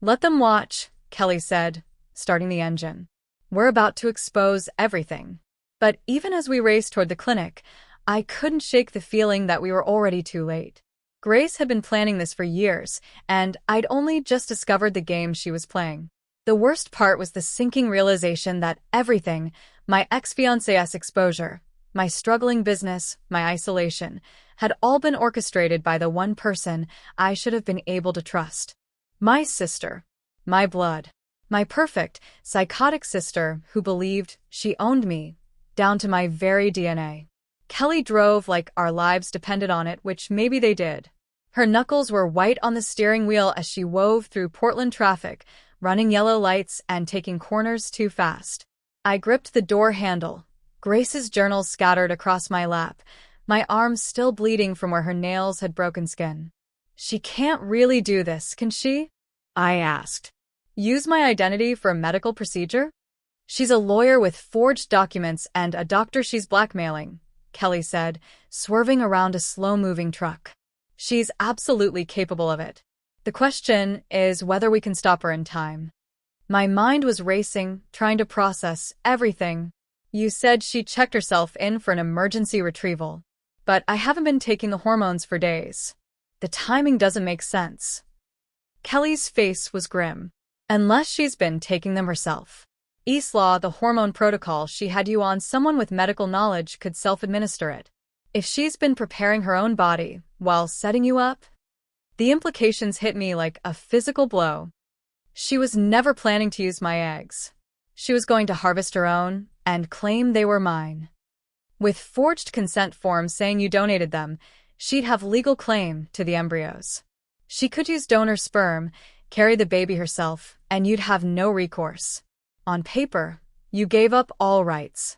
Let them watch, Kelly said, starting the engine. We're about to expose everything. But even as we raced toward the clinic, I couldn't shake the feeling that we were already too late. Grace had been planning this for years, and I'd only just discovered the game she was playing. The worst part was the sinking realization that everything, my ex-fiancé's exposure, my struggling business, my isolation, had all been orchestrated by the one person I should have been able to trust. My sister. My blood. My perfect, psychotic sister who believed she owned me, down to my very DNA. Kelly drove like our lives depended on it, which maybe they did. Her knuckles were white on the steering wheel as she wove through Portland traffic, running yellow lights and taking corners too fast. I gripped the door handle. Grace's journals scattered across my lap, my arms still bleeding from where her nails had broken skin. She can't really do this, can she? I asked. Use my identity for a medical procedure? She's a lawyer with forged documents and a doctor she's blackmailing, Kelly said, swerving around a slow-moving truck. She's absolutely capable of it. The question is whether we can stop her in time. My mind was racing, trying to process everything. You said she checked herself in for an emergency retrieval. But I haven't been taking the hormones for days. The timing doesn't make sense. Kelly's face was grim. Unless she's been taking them herself. Isla, the hormone protocol she had you on, someone with medical knowledge could self-administer it. If she's been preparing her own body while setting you up, the implications hit me like a physical blow. She was never planning to use my eggs. She was going to harvest her own and claim they were mine. With forged consent forms saying you donated them, she'd have legal claim to the embryos. She could use donor sperm, carry the baby herself, and you'd have no recourse. On paper, you gave up all rights.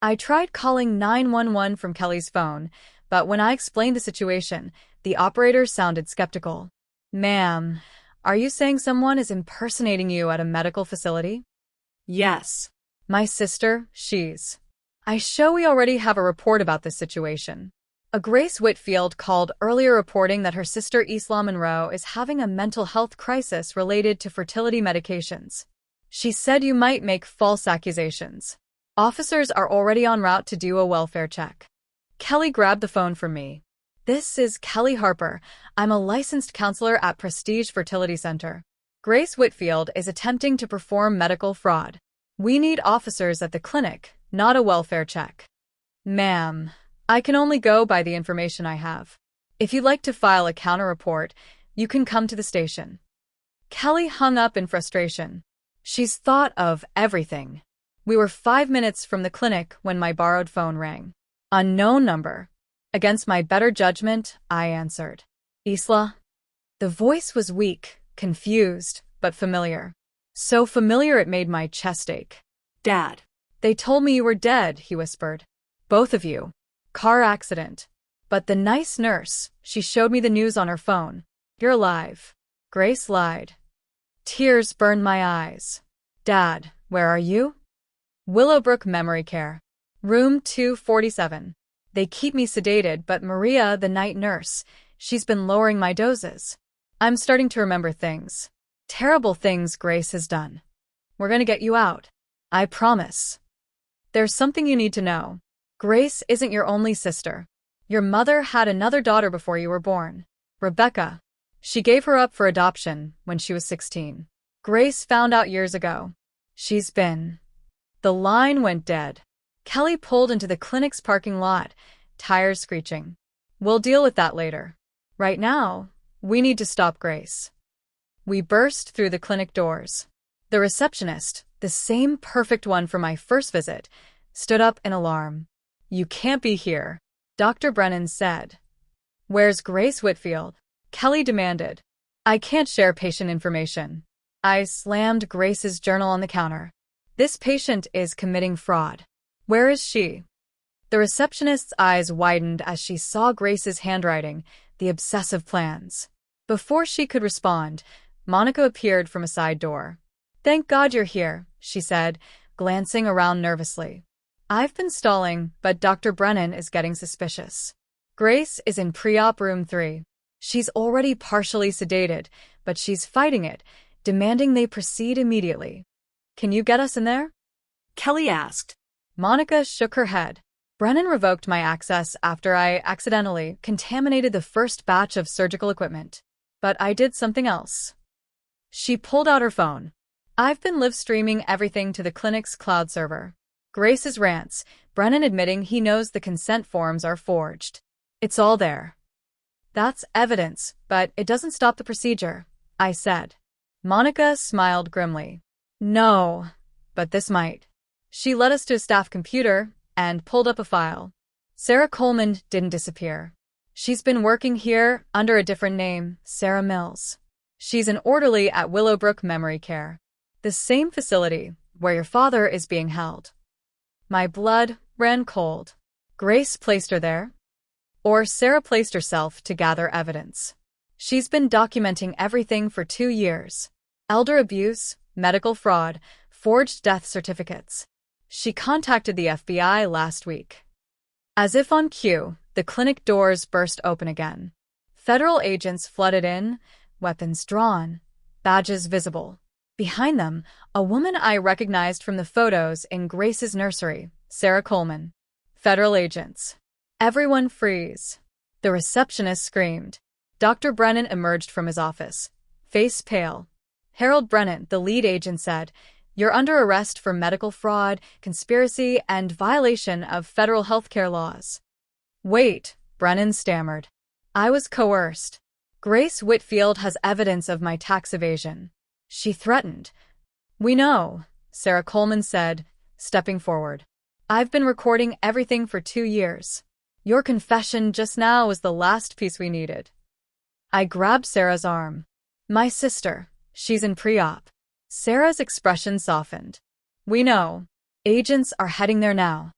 I tried calling 911 from Kelly's phone, but when I explained the situation, the operator sounded skeptical. Ma'am, are you saying someone is impersonating you at a medical facility? Yes. My sister, she's. I show we already have a report about this situation. A Grace Whitfield called earlier reporting that her sister Isla Monroe is having a mental health crisis related to fertility medications. She said you might make false accusations. Officers are already en route to do a welfare check. Kelly grabbed the phone from me. This is Kelly Harper. I'm a licensed counselor at Prestige Fertility Center. Grace Whitfield is attempting to perform medical fraud. We need officers at the clinic, not a welfare check. Ma'am, I can only go by the information I have. If you'd like to file a counter-report, you can come to the station. Kelly hung up in frustration. She's thought of everything. We were 5 minutes from the clinic when my borrowed phone rang. Unknown number. Against my better judgment, I answered. Isla? The voice was weak, confused, but familiar. So familiar it made my chest ache. Dad. They told me you were dead, he whispered. Both of you. Car accident. But the nice nurse, she showed me the news on her phone. You're alive. Grace lied. Tears burned my eyes. Dad, where are you? Willowbrook Memory Care. Room 247. They keep me sedated, but Maria, the night nurse, she's been lowering my doses. I'm starting to remember things. Terrible things Grace has done. We're going to get you out. I promise. There's something you need to know. Grace isn't your only sister. Your mother had another daughter before you were born. Rebecca. She gave her up for adoption when she was 16. Grace found out years ago. She's been. The line went dead. Kelly pulled into the clinic's parking lot, tires screeching. We'll deal with that later. Right now, we need to stop Grace. We burst through the clinic doors. The receptionist, the same perfect one from my first visit, stood up in alarm. You can't be here, Dr. Brennan said. Where's Grace Whitfield? Kelly demanded. I can't share patient information. I slammed Grace's journal on the counter. This patient is committing fraud. Where is she? The receptionist's eyes widened as she saw Grace's handwriting, the obsessive plans. Before she could respond, Monica appeared from a side door. Thank God you're here, she said, glancing around nervously. I've been stalling, but Dr. Brennan is getting suspicious. Grace is in pre-op room 3. She's already partially sedated, but she's fighting it, demanding they proceed immediately. Can you get us in there? Kelly asked. Monica shook her head. Brennan revoked my access after I accidentally contaminated the first batch of surgical equipment. But I did something else. She pulled out her phone. I've been live streaming everything to the clinic's cloud server. Grace's rants, Brennan admitting he knows the consent forms are forged. It's all there. That's evidence, but it doesn't stop the procedure, I said. Monica smiled grimly. No, but this might. She led us to a staff computer and pulled up a file. Sarah Coleman didn't disappear. She's been working here under a different name, Sarah Mills. She's an orderly at Willowbrook Memory Care, the same facility where your father is being held. My blood ran cold. Grace placed her there? Or Sarah placed herself to gather evidence? She's been documenting everything for 2 years. Elder abuse, medical fraud, forged death certificates. She contacted the FBI last week. As if on cue, the clinic doors burst open again. Federal agents flooded in, weapons drawn, badges visible. Behind them, a woman I recognized from the photos in Grace's nursery, Sarah Coleman. Federal agents. Everyone freeze. The receptionist screamed. Dr. Brennan emerged from his office, face pale. Harold Brennan, the lead agent, said, "You're under arrest for medical fraud, conspiracy, and violation of federal healthcare laws." Wait, Brennan stammered. I was coerced. Grace Whitfield has evidence of my tax evasion. She threatened. We know, Sarah Coleman said, stepping forward. I've been recording everything for 2 years. Your confession just now was the last piece we needed. I grabbed Sarah's arm. My sister, she's in pre-op. Sarah's expression softened. We know. Agents are heading there now.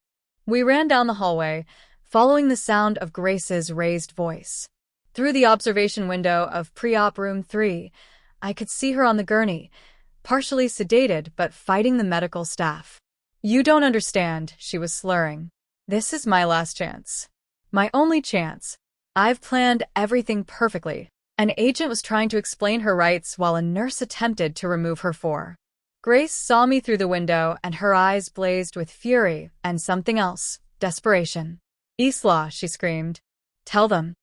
We ran down the hallway, following the sound of Grace's raised voice. Through the observation window of pre-op room 3, I could see her on the gurney, partially sedated but fighting the medical staff. You don't understand, she was slurring. This is my last chance. My only chance. I've planned everything perfectly. An agent was trying to explain her rights while a nurse attempted to remove her for. Grace saw me through the window and her eyes blazed with fury and something else, desperation. Isla, she screamed. Tell them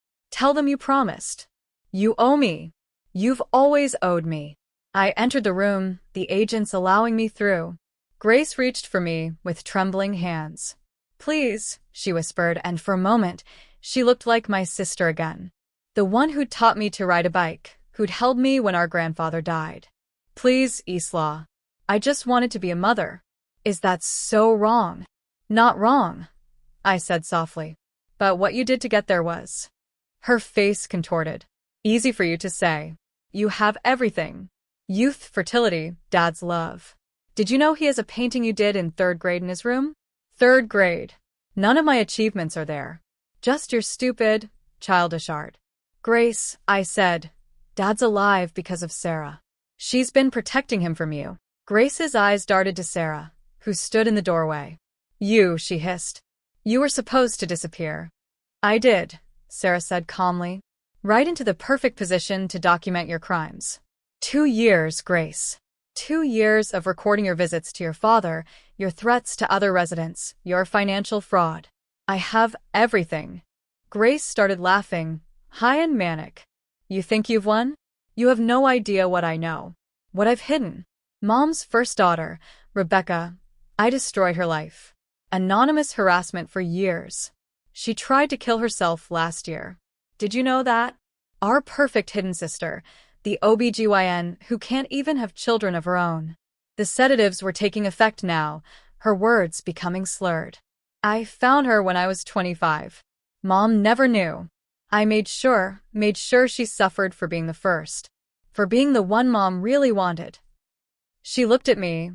you promised. You owe me. You've always owed me. I entered the room, the agents allowing me through. Grace reached for me with trembling hands. Please, she whispered, and for a moment, she looked like my sister again. The one who'd taught me to ride a bike, who'd held me when our grandfather died. Please, Isla. I just wanted to be a mother. Is that so wrong? Not wrong, I said softly. But what you did to get there was. Her face contorted. Easy for you to say. You have everything. Youth, fertility, Dad's love. Did you know he has a painting you did in 3rd grade in his room? 3rd grade. None of my achievements are there. Just your stupid, childish art. Grace, I said, Dad's alive because of Sarah. She's been protecting him from you. Grace's eyes darted to Sarah, who stood in the doorway. You, she hissed. You were supposed to disappear. I did, Sarah said calmly. Right into the perfect position to document your crimes. 2 years, Grace. 2 years of recording your visits to your father, your threats to other residents, your financial fraud. I have everything. Grace started laughing, high and manic. You think you've won? You have no idea what I know. What I've hidden. Mom's first daughter, Rebecca. I destroyed her life. Anonymous harassment for years. She tried to kill herself last year. Did you know that? Our perfect hidden sister, the OBGYN who can't even have children of her own. The sedatives were taking effect now, her words becoming slurred. I found her when I was 25. Mom never knew. I made sure she suffered for being the first. For being the one Mom really wanted. She looked at me,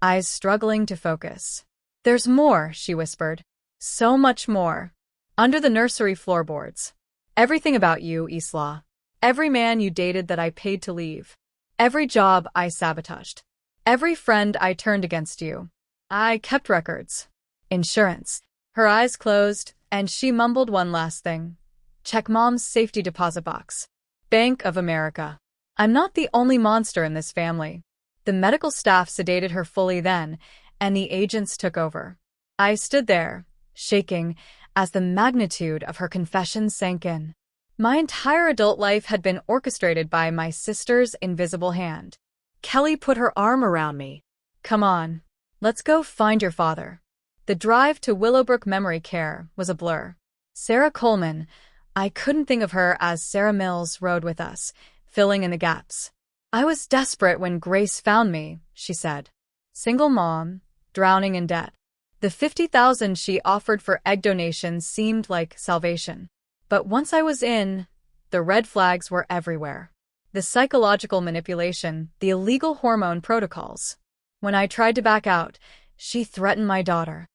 eyes struggling to focus. There's more, she whispered. So much more. Under the nursery floorboards. Everything about you, Isla. Every man you dated that I paid to leave. Every job I sabotaged. Every friend I turned against you. I kept records. Insurance. Her eyes closed, and she mumbled one last thing. Check Mom's safety deposit box. Bank of America. I'm not the only monster in this family. The medical staff sedated her fully then, and the agents took over. I stood there, shaking as the magnitude of her confession sank in. My entire adult life had been orchestrated by my sister's invisible hand. Kelly put her arm around me. Come on, let's go find your father. The drive to Willowbrook Memory Care was a blur. Sarah Coleman, I couldn't think of her as Sarah Mills, rode with us, filling in the gaps. I was desperate when Grace found me, she said. Single mom, drowning in debt. The $50,000 she offered for egg donations seemed like salvation. But once I was in, the red flags were everywhere. The psychological manipulation, the illegal hormone protocols. When I tried to back out, she threatened my daughter.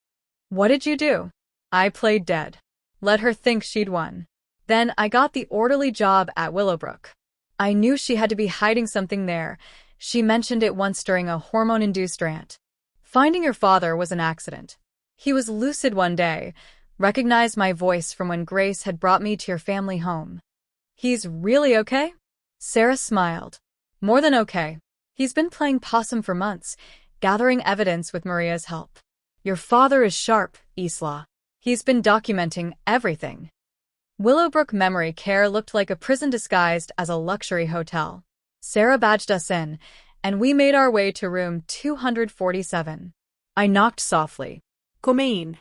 What did you do? I played dead. Let her think she'd won. Then I got the orderly job at Willowbrook. I knew she had to be hiding something there. She mentioned it once during a hormone-induced rant. Finding your father was an accident. He was lucid one day, recognized my voice from when Grace had brought me to your family home. He's really okay? Sarah smiled. More than okay. He's been playing possum for months, gathering evidence with Maria's help. Your father is sharp, Isla. He's been documenting everything. Willowbrook Memory Care looked like a prison disguised as a luxury hotel. Sarah badged us in, and we made our way to room 247. I knocked softly. Come in.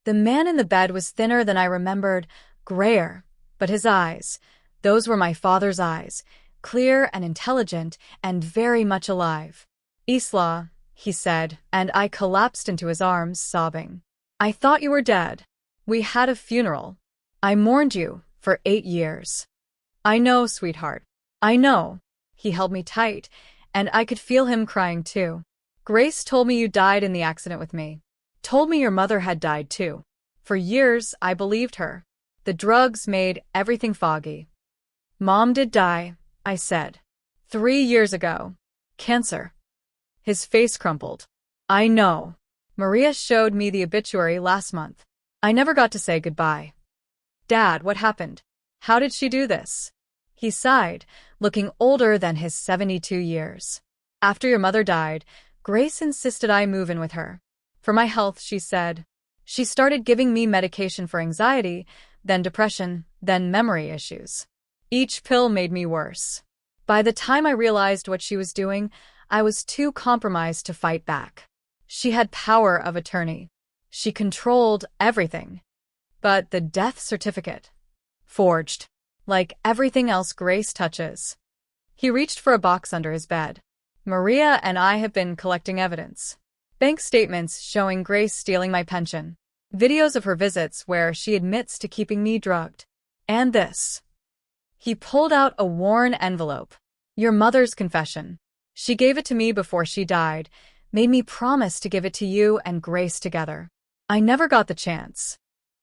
The man in the bed was thinner than I remembered, grayer, but his eyes, those were my father's eyes, clear and intelligent and very much alive. Isla, he said, and I collapsed into his arms, sobbing. I thought you were dead. We had a funeral. I mourned you for 8 years. I know, sweetheart. I know. He held me tight, and I could feel him crying too. Grace told me you died in the accident with me. Told me your mother had died too. For years, I believed her. The drugs made everything foggy. Mom did die, I said. 3 years ago. Cancer. His face crumpled. I know. Maria showed me the obituary last month. I never got to say goodbye. Dad, what happened? How did she do this? He sighed, looking older than his 72 years. After your mother died, Grace insisted I move in with her. For my health, she said. She started giving me medication for anxiety, then depression, then memory issues. Each pill made me worse. By the time I realized what she was doing, I was too compromised to fight back. She had power of attorney. She controlled everything. But the death certificate. Forged. Like everything else Grace touches. He reached for a box under his bed. Maria and I have been collecting evidence. Bank statements showing Grace stealing my pension. Videos of her visits where she admits to keeping me drugged. And this. He pulled out a worn envelope. Your mother's confession. She gave it to me before she died, made me promise to give it to you and Grace together. I never got the chance.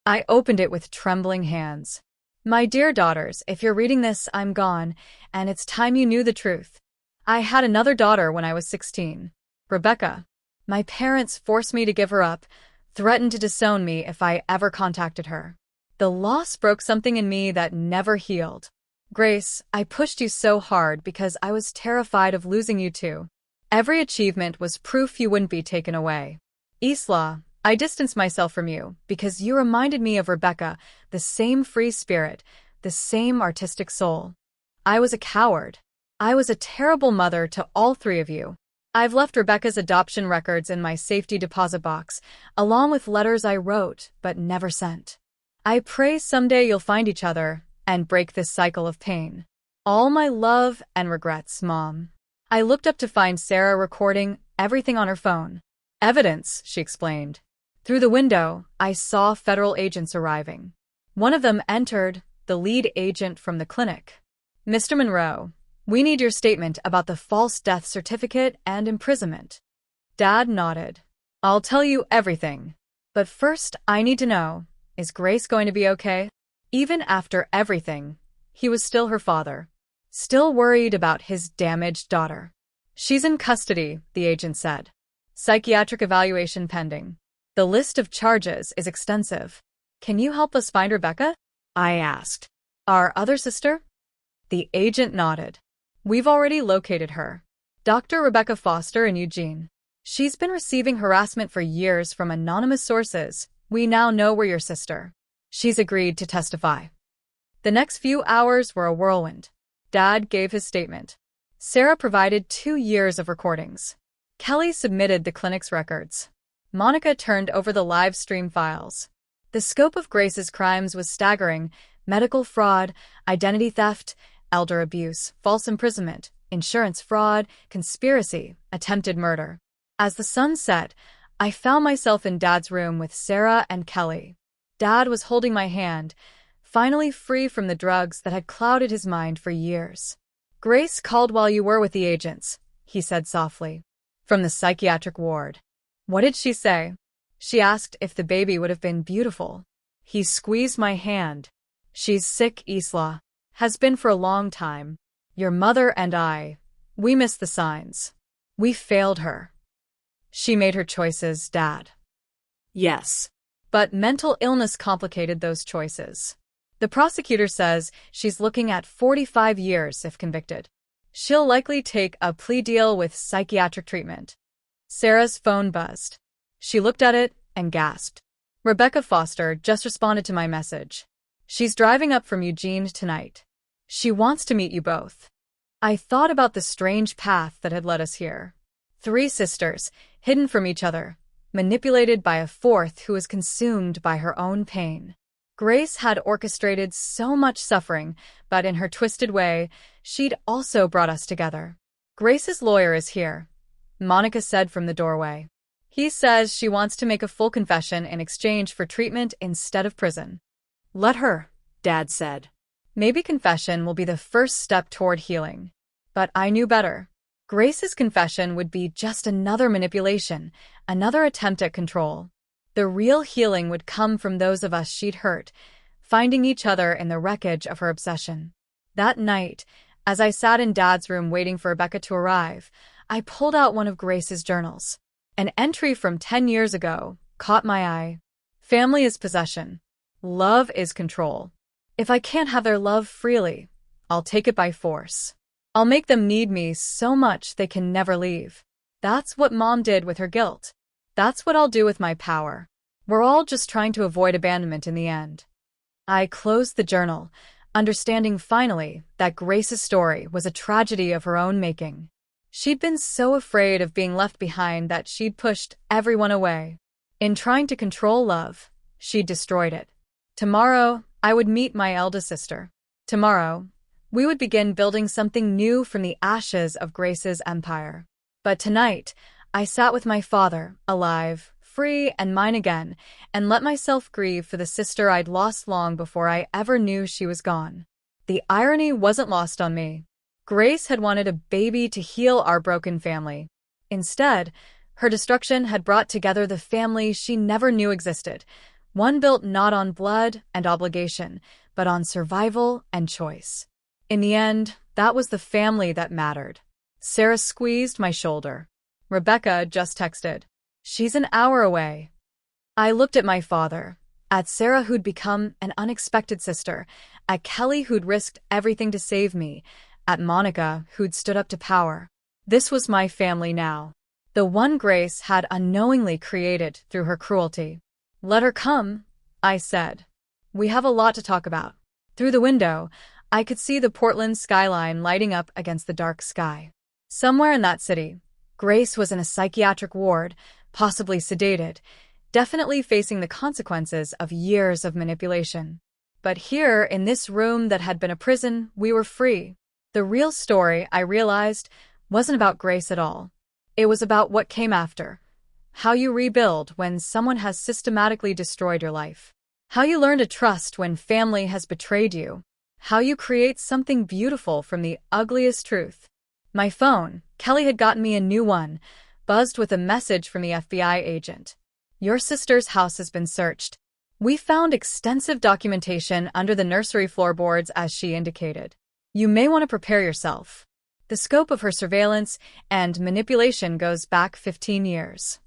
I opened it with trembling hands. My dear daughters, if you're reading this, I'm gone, and it's time you knew the truth. I had another daughter when I was 16. Rebecca. My parents forced me to give her up, threatened to disown me if I ever contacted her. The loss broke something in me that never healed. Grace, I pushed you so hard because I was terrified of losing you too. Every achievement was proof you wouldn't be taken away. Isla, I distanced myself from you because you reminded me of Rebecca, the same free spirit, the same artistic soul. I was a coward. I was a terrible mother to all 3 of you. I've left Rebecca's adoption records in my safety deposit box, along with letters I wrote but never sent. I pray someday you'll find each other and break this cycle of pain. All my love and regrets, Mom. I looked up to find Sarah recording everything on her phone. Evidence, she explained. Through the window, I saw federal agents arriving. One of them entered, the lead agent from the clinic. Mr. Monroe, we need your statement about the false death certificate and imprisonment. Dad nodded. I'll tell you everything. But first, I need to know, is Grace going to be okay? Even after everything, he was still her father. Still worried about his damaged daughter. She's in custody, the agent said. Psychiatric evaluation pending. The list of charges is extensive. Can you help us find Rebecca? I asked. Our other sister? The agent nodded. We've already located her. Dr. Rebecca Foster in Eugene. She's been receiving harassment for years from anonymous sources, We now know we're your sister. She's agreed to testify. The next few hours were a whirlwind. Dad gave his statement. Sarah provided 2 years of recordings. Kelly submitted the clinic's records. Monica turned over the live stream files. The scope of Grace's crimes was staggering: medical fraud, identity theft, elder abuse, false imprisonment, insurance fraud, conspiracy, attempted murder. As the sun set, I found myself in Dad's room with Sarah and Kelly. Dad was holding my hand, finally free from the drugs that had clouded his mind for years. "Grace called while you were with the agents," he said softly. "From the psychiatric ward." "What did she say?" "She asked if the baby would have been beautiful." He squeezed my hand. "She's sick, Isla. Has been for a long time. Your mother and I, we missed the signs. We failed her." "She made her choices, Dad." Yes. But mental illness complicated those choices. The prosecutor says she's looking at 45 years if convicted. She'll likely take a plea deal with psychiatric treatment. Sarah's phone buzzed. She looked at it and gasped. "Rebecca Foster just responded to my message. She's driving up from Eugene tonight. She wants to meet you both." I thought about the strange path that had led us here. 3 sisters, hidden from each other, manipulated by a fourth who was consumed by her own pain. Grace had orchestrated so much suffering, but in her twisted way, she'd also brought us together. "Grace's lawyer is here," Monica said from the doorway. "He says she wants to make a full confession in exchange for treatment instead of prison." Let her, Dad said. Maybe confession will be the first step toward healing. But I knew better. Grace's confession would be just another manipulation, another attempt at control. The real healing would come from those of us she'd hurt, finding each other in the wreckage of her obsession. That night, as I sat in Dad's room waiting for Rebecca to arrive, I pulled out one of Grace's journals. An entry from 10 years ago caught my eye. "Family is possession. Love is control. If I can't have their love freely, I'll take it by force. I'll make them need me so much they can never leave." That's what Mom did with her guilt. That's what I'll do with my power. We're all just trying to avoid abandonment in the end. I closed the journal, understanding finally that Grace's story was a tragedy of her own making. She'd been so afraid of being left behind that she'd pushed everyone away. In trying to control love, she'd destroyed it. Tomorrow, I would meet my eldest sister. Tomorrow, we would begin building something new from the ashes of Grace's empire. But tonight, I sat with my father, alive, free and mine again, and let myself grieve for the sister I'd lost long before I ever knew she was gone. The irony wasn't lost on me. Grace had wanted a baby to heal our broken family. Instead, her destruction had brought together the family she never knew existed, one built not on blood and obligation, but on survival and choice. In the end, that was the family that mattered. Sarah squeezed my shoulder. "Rebecca just texted. She's an hour away." I looked at my father, at Sarah who'd become an unexpected sister, at Kelly who'd risked everything to save me, at Monica who'd stood up to power. This was my family now. The one Grace had unknowingly created through her cruelty. "Let her come," I said. "We have a lot to talk about." Through the window, I could see the Portland skyline lighting up against the dark sky. Somewhere in that city, Grace was in a psychiatric ward, possibly sedated, definitely facing the consequences of years of manipulation. But here, in this room that had been a prison, we were free. The real story, I realized, wasn't about Grace at all. It was about what came after. How you rebuild when someone has systematically destroyed your life. How you learn to trust when family has betrayed you. How you create something beautiful from the ugliest truth. My phone, Kelly had gotten me a new one, buzzed with a message from the FBI agent. "Your sister's house has been searched. We found extensive documentation under the nursery floorboards as she indicated. You may want to prepare yourself." The scope of her surveillance and manipulation goes back 15 years.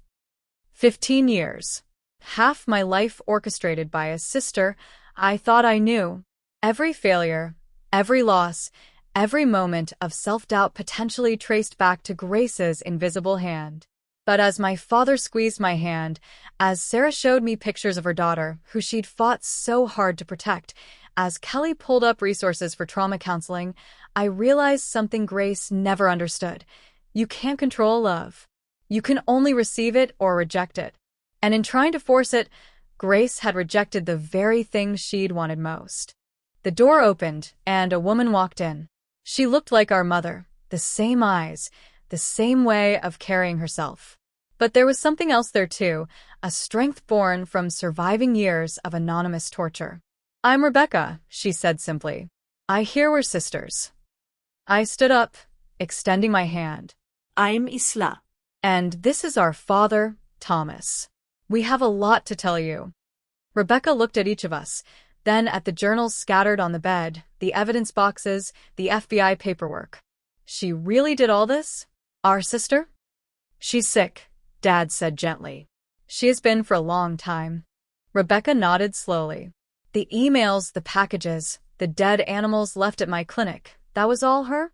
15 years. Half my life orchestrated by a sister I thought I knew. Every failure, every loss, every moment of self-doubt potentially traced back to Grace's invisible hand. But as my father squeezed my hand, as Sarah showed me pictures of her daughter, who she'd fought so hard to protect, as Kelly pulled up resources for trauma counseling, I realized something Grace never understood. You can't control love. You can only receive it or reject it. And in trying to force it, Grace had rejected the very thing she'd wanted most. The door opened, and a woman walked in. She looked like our mother, the same eyes, the same way of carrying herself. But there was something else there too, a strength born from surviving years of anonymous torture. "I'm Rebecca," she said simply. "I hear we're sisters." I stood up, extending my hand. I'm Isla. "And this is our father, Thomas. We have a lot to tell you." Rebecca looked at each of us, then at the journals scattered on the bed, the evidence boxes, the FBI paperwork. "She really did all this? Our sister?" "She's sick," Dad said gently. "She has been for a long time." Rebecca nodded slowly. "The emails, the packages, the dead animals left at my clinic, that was all her?"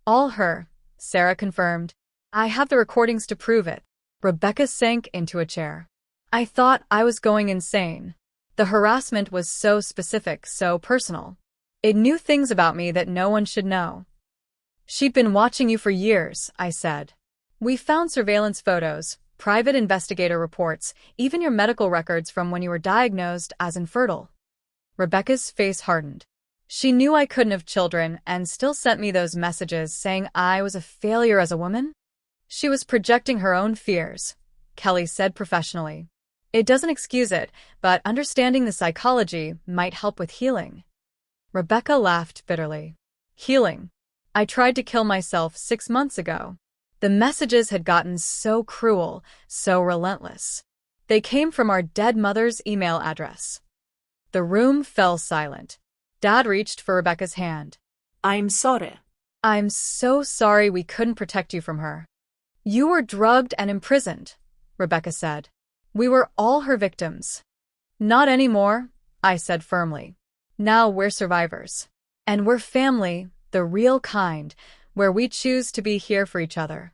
"All her," Sarah confirmed. "I have the recordings to prove it." Rebecca sank into a chair. I thought I was going insane. The harassment was so specific, so personal. It knew things about me that no one should know. "She'd been watching you for years," I said. "We found surveillance photos, private investigator reports, even your medical records from when you were diagnosed as infertile." Rebecca's face hardened. She knew I couldn't have children and still sent me those messages saying I was a failure as a woman? She was projecting her own fears, Kelly said professionally. "It doesn't excuse it, but understanding the psychology might help with healing." Rebecca laughed bitterly. "Healing? I tried to kill myself 6 months ago. The messages had gotten so cruel, so relentless. They came from our dead mother's email address." The room fell silent. Dad reached for Rebecca's hand. I'm sorry. "I'm so sorry we couldn't protect you from her." "You were drugged and imprisoned," Rebecca said. "We were all her victims." "Not anymore," I said firmly. "Now we're survivors. And we're family, the real kind, where we choose to be here for each other."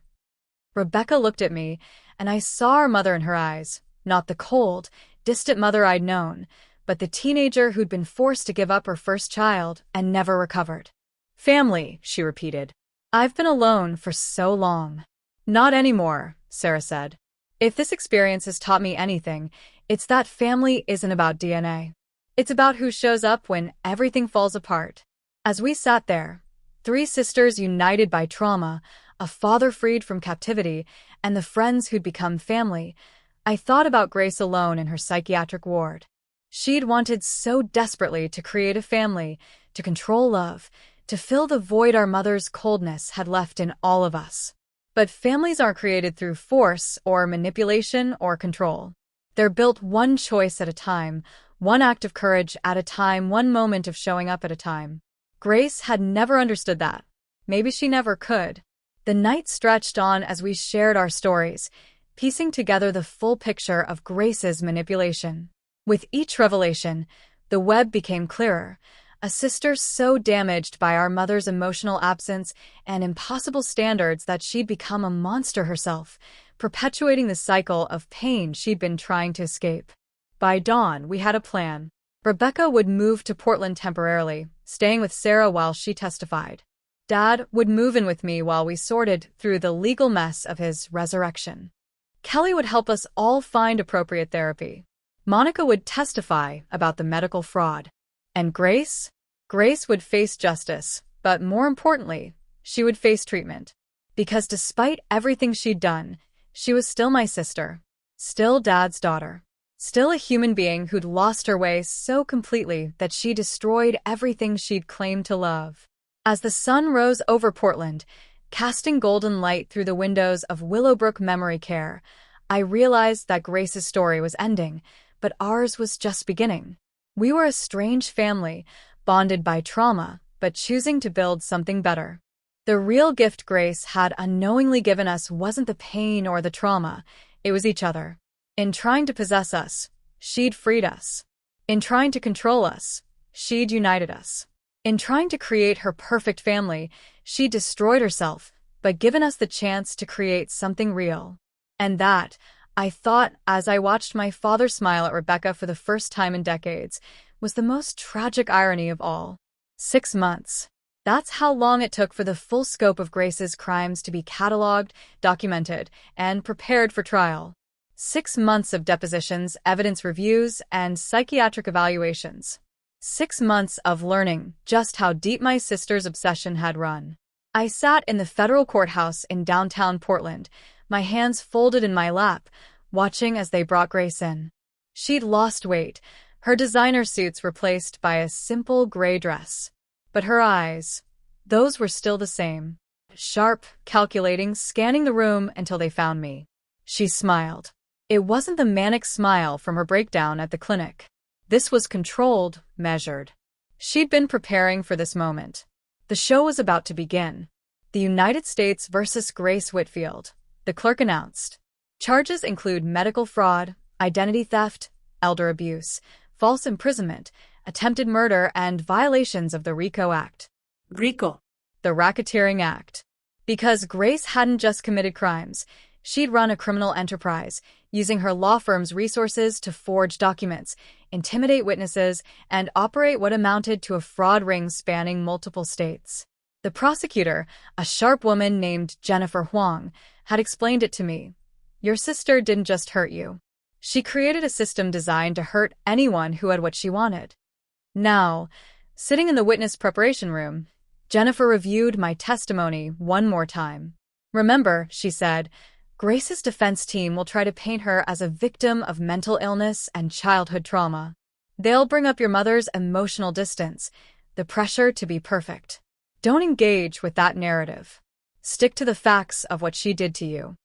Rebecca looked at me, and I saw our mother in her eyes, not the cold, distant mother I'd known, but the teenager who'd been forced to give up her first child and never recovered. "Family," she repeated. "I've been alone for so long." "Not anymore," Sarah said. "If this experience has taught me anything, it's that family isn't about DNA. It's about who shows up when everything falls apart." As we sat there, 3 sisters united by trauma, a father freed from captivity, and the friends who'd become family, I thought about Grace alone in her psychiatric ward. She'd wanted so desperately to create a family, to control love, to fill the void our mother's coldness had left in all of us. But families aren't created through force or manipulation or control. They're built one choice at a time, one act of courage at a time, one moment of showing up at a time. Grace had never understood that. Maybe she never could. The night stretched on as we shared our stories, piecing together the full picture of Grace's manipulation. With each revelation, the web became clearer. A sister so damaged by our mother's emotional absence and impossible standards that she'd become a monster herself, perpetuating the cycle of pain she'd been trying to escape. By dawn, we had a plan. Rebecca would move to Portland temporarily, staying with Sarah while she testified. Dad would move in with me while we sorted through the legal mess of his resurrection. Kelly would help us all find appropriate therapy. Monica would testify about the medical fraud. And Grace? Grace would face justice, but more importantly, she would face treatment. Because despite everything she'd done, she was still my sister, still Dad's daughter, still a human being who'd lost her way so completely that she destroyed everything she'd claimed to love. As the sun rose over Portland, casting golden light through the windows of Willowbrook Memory Care, I realized that Grace's story was ending, but ours was just beginning. We were a strange family, bonded by trauma, but choosing to build something better. The real gift Grace had unknowingly given us wasn't the pain or the trauma, it was each other. In trying to possess us, she'd freed us. In trying to control us, she'd united us. In trying to create her perfect family, she destroyed herself, but given us the chance to create something real. And that, I thought as I watched my father smile at Rebecca for the first time in decades, was the most tragic irony of all. 6 months. That's how long it took for the full scope of Grace's crimes to be cataloged, documented, and prepared for trial. 6 months of depositions, evidence reviews, and psychiatric evaluations. 6 months of learning just how deep my sister's obsession had run. I sat in the federal courthouse in downtown Portland, my hands folded in my lap, watching as they brought Grace in. She'd lost weight, her designer suits replaced by a simple gray dress. But her eyes, those were still the same. Sharp, calculating, scanning the room until they found me. She smiled. It wasn't the manic smile from her breakdown at the clinic. This was controlled, measured. She'd been preparing for this moment. The show was about to begin. The United States versus Grace Whitfield, the clerk announced. Charges include medical fraud, identity theft, elder abuse, false imprisonment, attempted murder, and violations of the RICO Act. RICO. The Racketeering Act. Because Grace hadn't just committed crimes, she'd run a criminal enterprise, using her law firm's resources to forge documents, intimidate witnesses, and operate what amounted to a fraud ring spanning multiple states. The prosecutor, a sharp woman named Jennifer Huang, had explained it to me. Your sister didn't just hurt you. She created a system designed to hurt anyone who had what she wanted. Now, sitting in the witness preparation room, Jennifer reviewed my testimony one more time. Remember, she said, Grace's defense team will try to paint her as a victim of mental illness and childhood trauma. They'll bring up your mother's emotional distance, the pressure to be perfect. Don't engage with that narrative. Stick to the facts of what she did to you.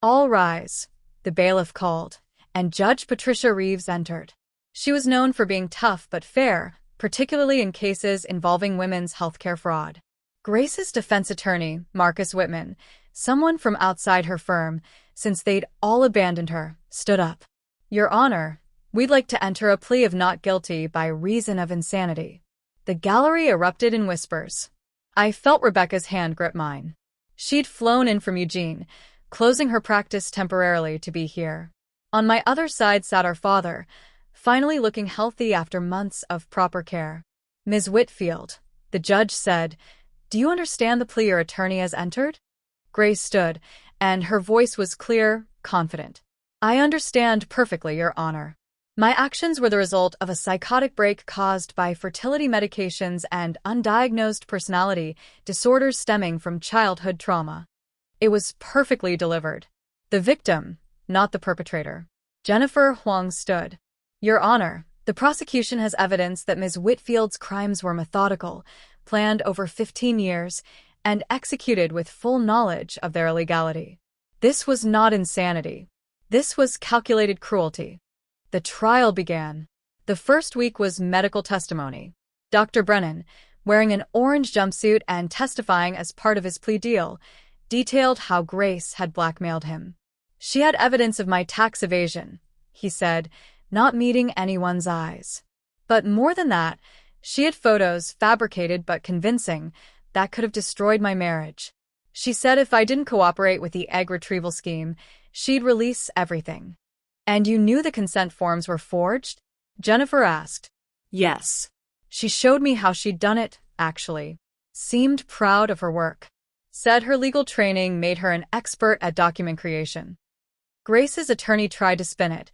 All rise, the bailiff called, and Judge Patricia Reeves entered. She was known for being tough but fair, particularly in cases involving women's healthcare fraud. Grace's defense attorney, Marcus Whitman, someone from outside her firm, since they'd all abandoned her, stood up. Your Honor, we'd like to enter a plea of not guilty by reason of insanity. The gallery erupted in whispers. I felt Rebecca's hand grip mine. She'd flown in from Eugene, closing her practice temporarily to be here. On my other side sat our father, finally looking healthy after months of proper care. Ms. Whitfield, the judge said, do you understand the plea your attorney has entered? Grace stood, and her voice was clear, confident. I understand perfectly, Your Honor. My actions were the result of a psychotic break caused by fertility medications and undiagnosed personality disorders stemming from childhood trauma. It was perfectly delivered. The victim, not the perpetrator. Jennifer Huang stood. Your Honor, the prosecution has evidence that Ms. Whitfield's crimes were methodical, planned over 15 years, and executed with full knowledge of their illegality. This was not insanity. This was calculated cruelty. The trial began. The first week was medical testimony. Dr. Brennan, wearing an orange jumpsuit and testifying as part of his plea deal, detailed how Grace had blackmailed him. She had evidence of my tax evasion, he said, not meeting anyone's eyes. But more than that, she had photos, fabricated but convincing, that could have destroyed my marriage. She said if I didn't cooperate with the egg retrieval scheme, she'd release everything. And you knew the consent forms were forged? Jennifer asked. Yes. She showed me how she'd done it, actually. Seemed proud of her work. Said her legal training made her an expert at document creation. Grace's attorney tried to spin it.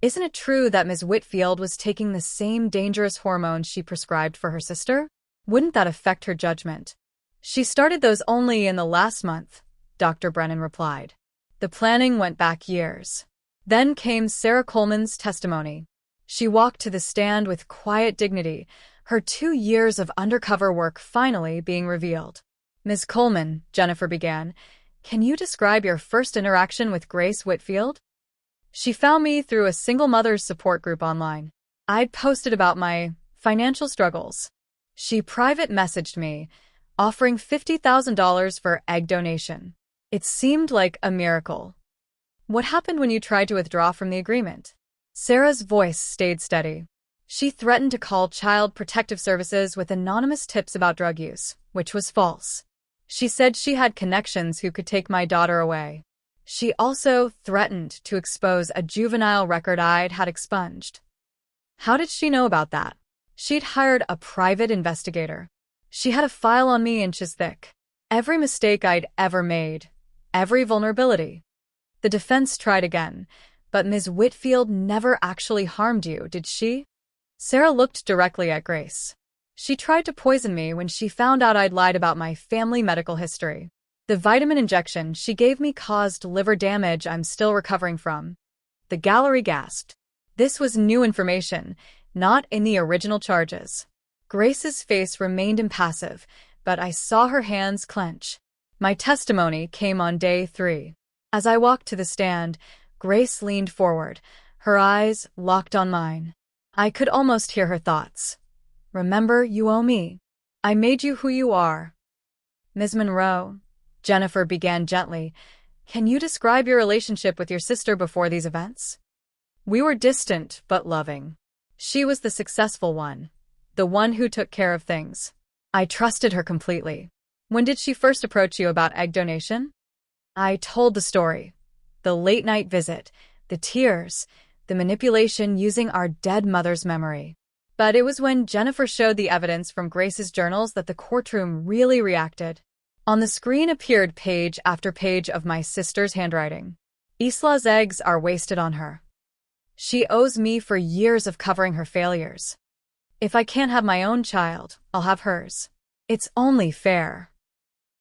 Isn't it true that Ms. Whitfield was taking the same dangerous hormones she prescribed for her sister? Wouldn't that affect her judgment? She started those only in the last month, Dr. Brennan replied. The planning went back years. Then came Sarah Coleman's testimony. She walked to the stand with quiet dignity, her 2 years of undercover work finally being revealed. Ms. Coleman, Jennifer began, can you describe your first interaction with Grace Whitfield? She found me through a single mother's support group online. I'd posted about my financial struggles. She private messaged me, offering $50,000 for egg donation. It seemed like a miracle. What happened when you tried to withdraw from the agreement? Sarah's voice stayed steady. She threatened to call Child Protective Services with anonymous tips about drug use, which was false. She said she had connections who could take my daughter away. She also threatened to expose a juvenile record I'd had expunged. How did she know about that? She'd hired a private investigator. She had a file on me inches thick. Every mistake I'd ever made. Every vulnerability. The defense tried again, but Ms. Whitfield never actually harmed you, did she? Sarah looked directly at Grace. She tried to poison me when she found out I'd lied about my family medical history. The vitamin injection she gave me caused liver damage I'm still recovering from. The gallery gasped. This was new information, not in the original charges. Grace's face remained impassive, but I saw her hands clench. My testimony came on day 3. As I walked to the stand, Grace leaned forward, her eyes locked on mine. I could almost hear her thoughts. Remember, you owe me. I made you who you are. Ms. Monroe, Jennifer began gently, can you describe your relationship with your sister before these events? We were distant but loving. She was the successful one, the one who took care of things. I trusted her completely. When did she first approach you about egg donation? I told the story. The late-night visit, the tears, the manipulation using our dead mother's memory. But it was when Jennifer showed the evidence from Grace's journals that the courtroom really reacted. On the screen appeared page after page of my sister's handwriting. Isla's eggs are wasted on her. She owes me for years of covering her failures. If I can't have my own child, I'll have hers. It's only fair.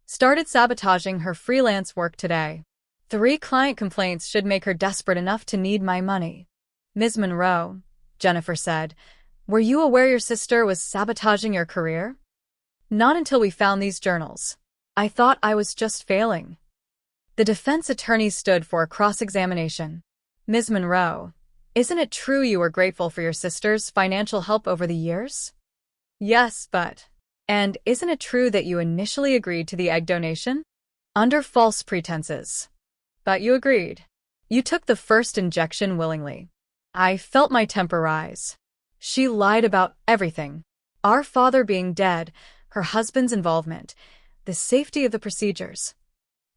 Started sabotaging her freelance work today. 3 client complaints should make her desperate enough to need my money. Ms. Monroe, Jennifer said, were you aware your sister was sabotaging your career? Not until we found these journals. I thought I was just failing. The defense attorney stood for a cross-examination. Ms. Monroe, isn't it true you were grateful for your sister's financial help over the years? Yes, but... And isn't it true that you initially agreed to the egg donation? Under false pretenses. But you agreed. You took the first injection willingly. I felt my temper rise. She lied about everything. Our father being dead, her husband's involvement, the safety of the procedures.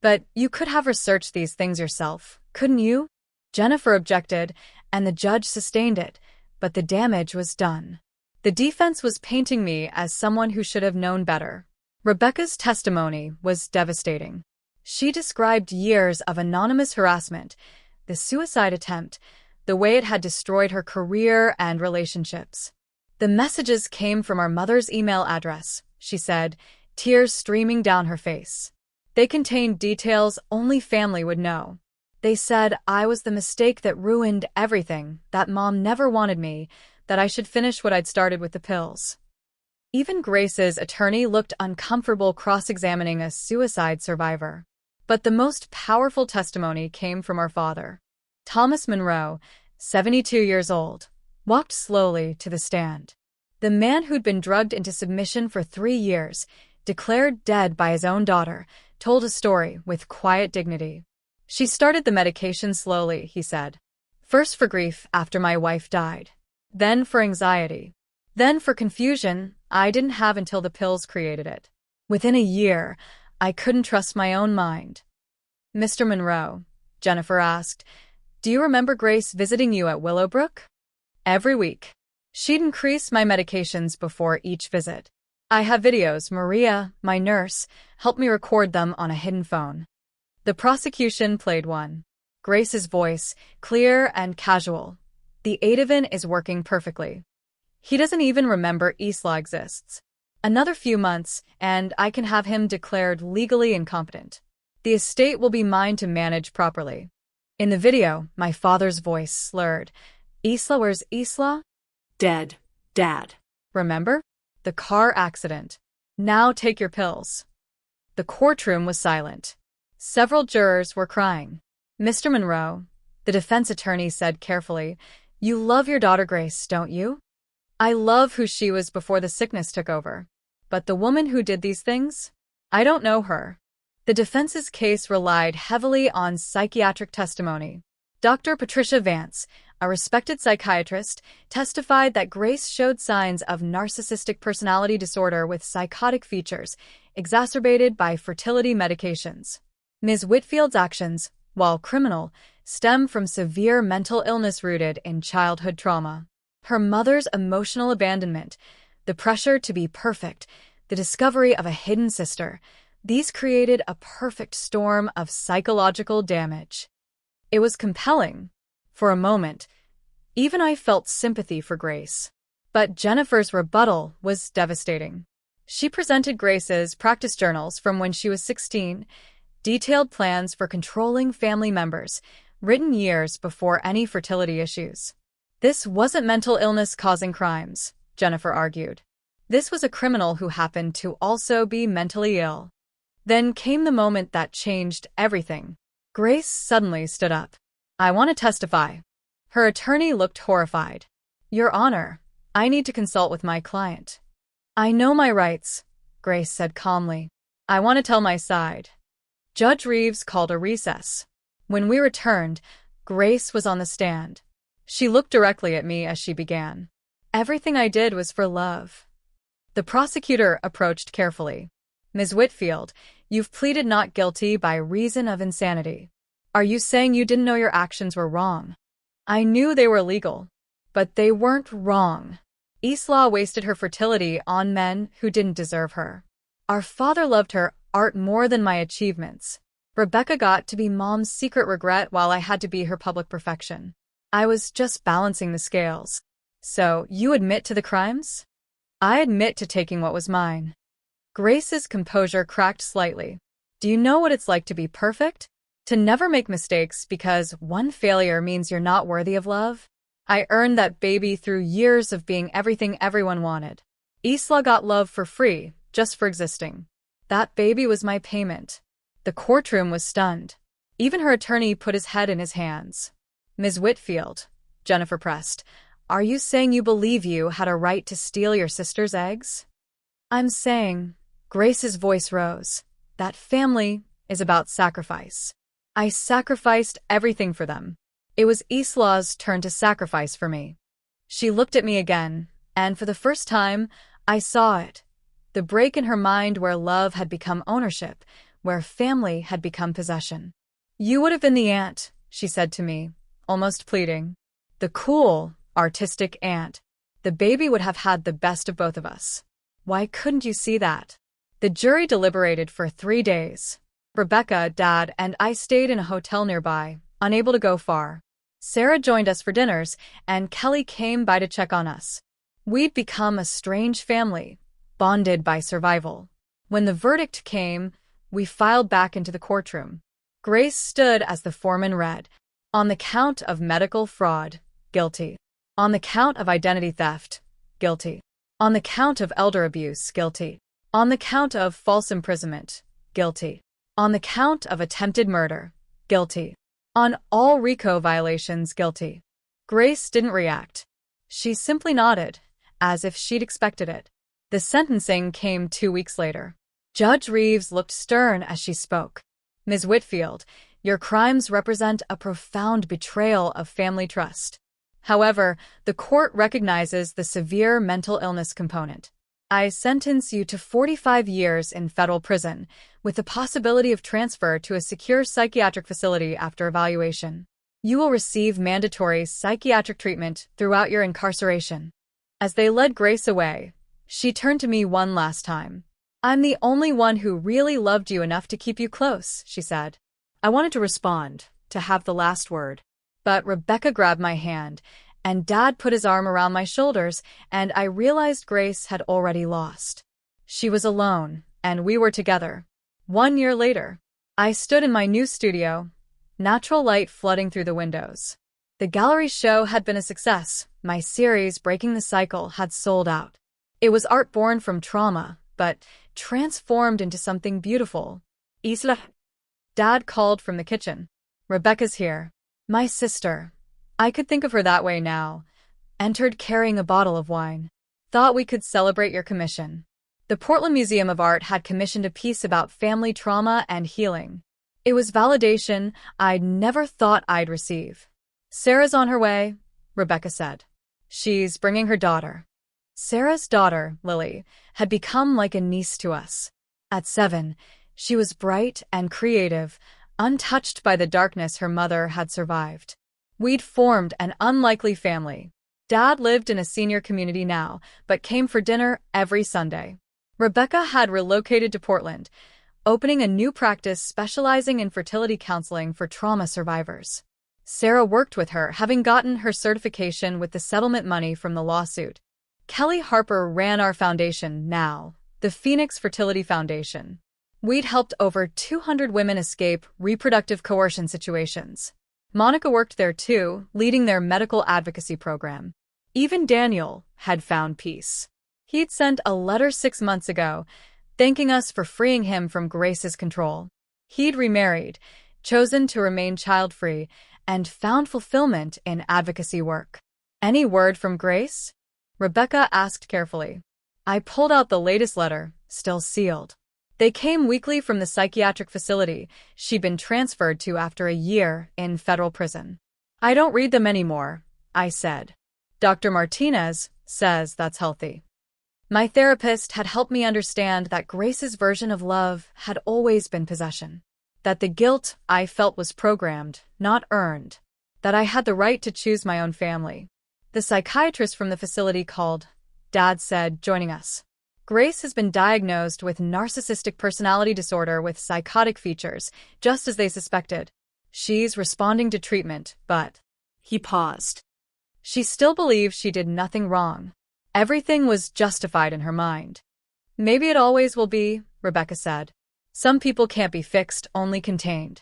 But you could have researched these things yourself, couldn't you? Jennifer objected, and the judge sustained it, but the damage was done. The defense was painting me as someone who should have known better. Rebecca's testimony was devastating. She described years of anonymous harassment, the suicide attempt, the way it had destroyed her career and relationships. The messages came from our mother's email address, she said, tears streaming down her face. They contained details only family would know. They said I was the mistake that ruined everything, that Mom never wanted me, that I should finish what I'd started with the pills. Even Grace's attorney looked uncomfortable cross-examining a suicide survivor. But the most powerful testimony came from our father. Thomas Monroe, 72 years old, walked slowly to the stand. The man who'd been drugged into submission for 3 years, declared dead by his own daughter, told a story with quiet dignity. She started the medication slowly, he said. First for grief after my wife died. Then for anxiety. Then for confusion I didn't have until the pills created it. Within a year, I couldn't trust my own mind. Mr. Monroe, Jennifer asked, do you remember Grace visiting you at Willowbrook? Every week. She'd increase my medications before each visit. I have videos. Maria, my nurse, helped me record them on a hidden phone. The prosecution played one. Grace's voice, clear and casual. The Ativan is working perfectly. He doesn't even remember Isla exists. Another few months, and I can have him declared legally incompetent. The estate will be mine to manage properly. In the video, my father's voice slurred. Isla, where's Isla? Dead. Dad. Remember? The car accident. Now take your pills. The courtroom was silent. Several jurors were crying. Mr. Monroe, the defense attorney said carefully, you love your daughter Grace, don't you? I love who she was before the sickness took over. But the woman who did these things? I don't know her. The defense's case relied heavily on psychiatric testimony. Dr. Patricia Vance, a respected psychiatrist, testified that Grace showed signs of narcissistic personality disorder with psychotic features, exacerbated by fertility medications. Ms. Whitfield's actions, while criminal, stem from severe mental illness rooted in childhood trauma. Her mother's emotional abandonment, the pressure to be perfect, the discovery of a hidden sister, these created a perfect storm of psychological damage. It was compelling. For a moment, even I felt sympathy for Grace. But Jennifer's rebuttal was devastating. She presented Grace's practice journals from when she was 16, detailed plans for controlling family members, written years before any fertility issues. This wasn't mental illness causing crimes, Jennifer argued. This was a criminal who happened to also be mentally ill. Then came the moment that changed everything. Grace suddenly stood up. "I want to testify." Her attorney looked horrified. "Your Honor, I need to consult with my client." "I know my rights," Grace said calmly. "I want to tell my side." Judge Reeves called a recess. When we returned, Grace was on the stand. She looked directly at me as she began. "Everything I did was for love." The prosecutor approached carefully. "Ms. Whitfield, you've pleaded not guilty by reason of insanity. Are you saying you didn't know your actions were wrong?" "I knew they were illegal, but they weren't wrong. Isla wasted her fertility on men who didn't deserve her. Our father loved her art more than my achievements. Rebecca got to be Mom's secret regret while I had to be her public perfection. I was just balancing the scales." "So, you admit to the crimes?" "I admit to taking what was mine." Grace's composure cracked slightly. "Do you know what it's like to be perfect? To never make mistakes because one failure means you're not worthy of love? I earned that baby through years of being everything everyone wanted. Isla got love for free, just for existing. That baby was my payment." The courtroom was stunned. Even her attorney put his head in his hands. "Ms. Whitfield," Jennifer pressed, "are you saying you believe you had a right to steal your sister's eggs?" "I'm saying," Grace's voice rose, "that family is about sacrifice. I sacrificed everything for them. It was Isla's turn to sacrifice for me." She looked at me again, and for the first time, I saw it. The break in her mind where love had become ownership, where family had become possession. "You would have been the aunt," she said to me, almost pleading. "The cool, artistic aunt. The baby would have had the best of both of us. Why couldn't you see that?" The jury deliberated for 3 days. Rebecca, Dad, and I stayed in a hotel nearby, unable to go far. Sarah joined us for dinners, and Kelly came by to check on us. We'd become a strange family, bonded by survival. When the verdict came, we filed back into the courtroom. Grace stood as the foreman read, "On the count of medical fraud, guilty. On the count of identity theft, guilty. On the count of elder abuse, guilty. On the count of false imprisonment, guilty. On the count of attempted murder, guilty. On all RICO violations, guilty." Grace didn't react. She simply nodded, as if she'd expected it. The sentencing came 2 weeks later. Judge Reeves looked stern as she spoke. "Ms. Whitfield, your crimes represent a profound betrayal of family trust. However, the court recognizes the severe mental illness component. I sentence you to 45 years in federal prison, with the possibility of transfer to a secure psychiatric facility after evaluation. You will receive mandatory psychiatric treatment throughout your incarceration." As they led Grace away, she turned to me one last time. "I'm the only one who really loved you enough to keep you close," she said. I wanted to respond, to have the last word. But Rebecca grabbed my hand, and Dad put his arm around my shoulders, and I realized Grace had already lost. She was alone, and we were together. 1 year later, I stood in my new studio, natural light flooding through the windows. The gallery show had been a success. My series, Breaking the Cycle, had sold out. It was art born from trauma, but transformed into something beautiful. "Isla," Dad called from the kitchen. "Rebecca's here." My sister. I could think of her that way now. Entered carrying a bottle of wine. "Thought we could celebrate your commission." The Portland Museum of Art had commissioned a piece about family trauma and healing. It was validation I'd never thought I'd receive. "Sarah's on her way," Rebecca said. "She's bringing her daughter." Sarah's daughter, Lily, had become like a niece to us. At 7, she was bright and creative, untouched by the darkness her mother had survived. We'd formed an unlikely family. Dad lived in a senior community now, but came for dinner every Sunday. Rebecca had relocated to Portland, opening a new practice specializing in fertility counseling for trauma survivors. Sarah worked with her, having gotten her certification with the settlement money from the lawsuit. Kelly Harper ran our foundation now, the Phoenix Fertility Foundation. We'd helped over 200 women escape reproductive coercion situations. Monica worked there too, leading their medical advocacy program. Even Daniel had found peace. He'd sent a letter 6 months ago, thanking us for freeing him from Grace's control. He'd remarried, chosen to remain child-free, and found fulfillment in advocacy work. Any word from Grace? Rebecca asked carefully. I pulled out the latest letter, still sealed. They came weekly from the psychiatric facility she'd been transferred to after a year in federal prison. I don't read them anymore, I said. Dr. Martinez says that's healthy. My therapist had helped me understand that Grace's version of love had always been possession. That the guilt I felt was programmed, not earned. That I had the right to choose my own family. The psychiatrist from the facility called. Dad said, joining us. Grace has been diagnosed with narcissistic personality disorder with psychotic features, just as they suspected. She's responding to treatment, but... He paused. She still believes she did nothing wrong. Everything was justified in her mind. Maybe it always will be, Rebecca said. Some people can't be fixed, only contained.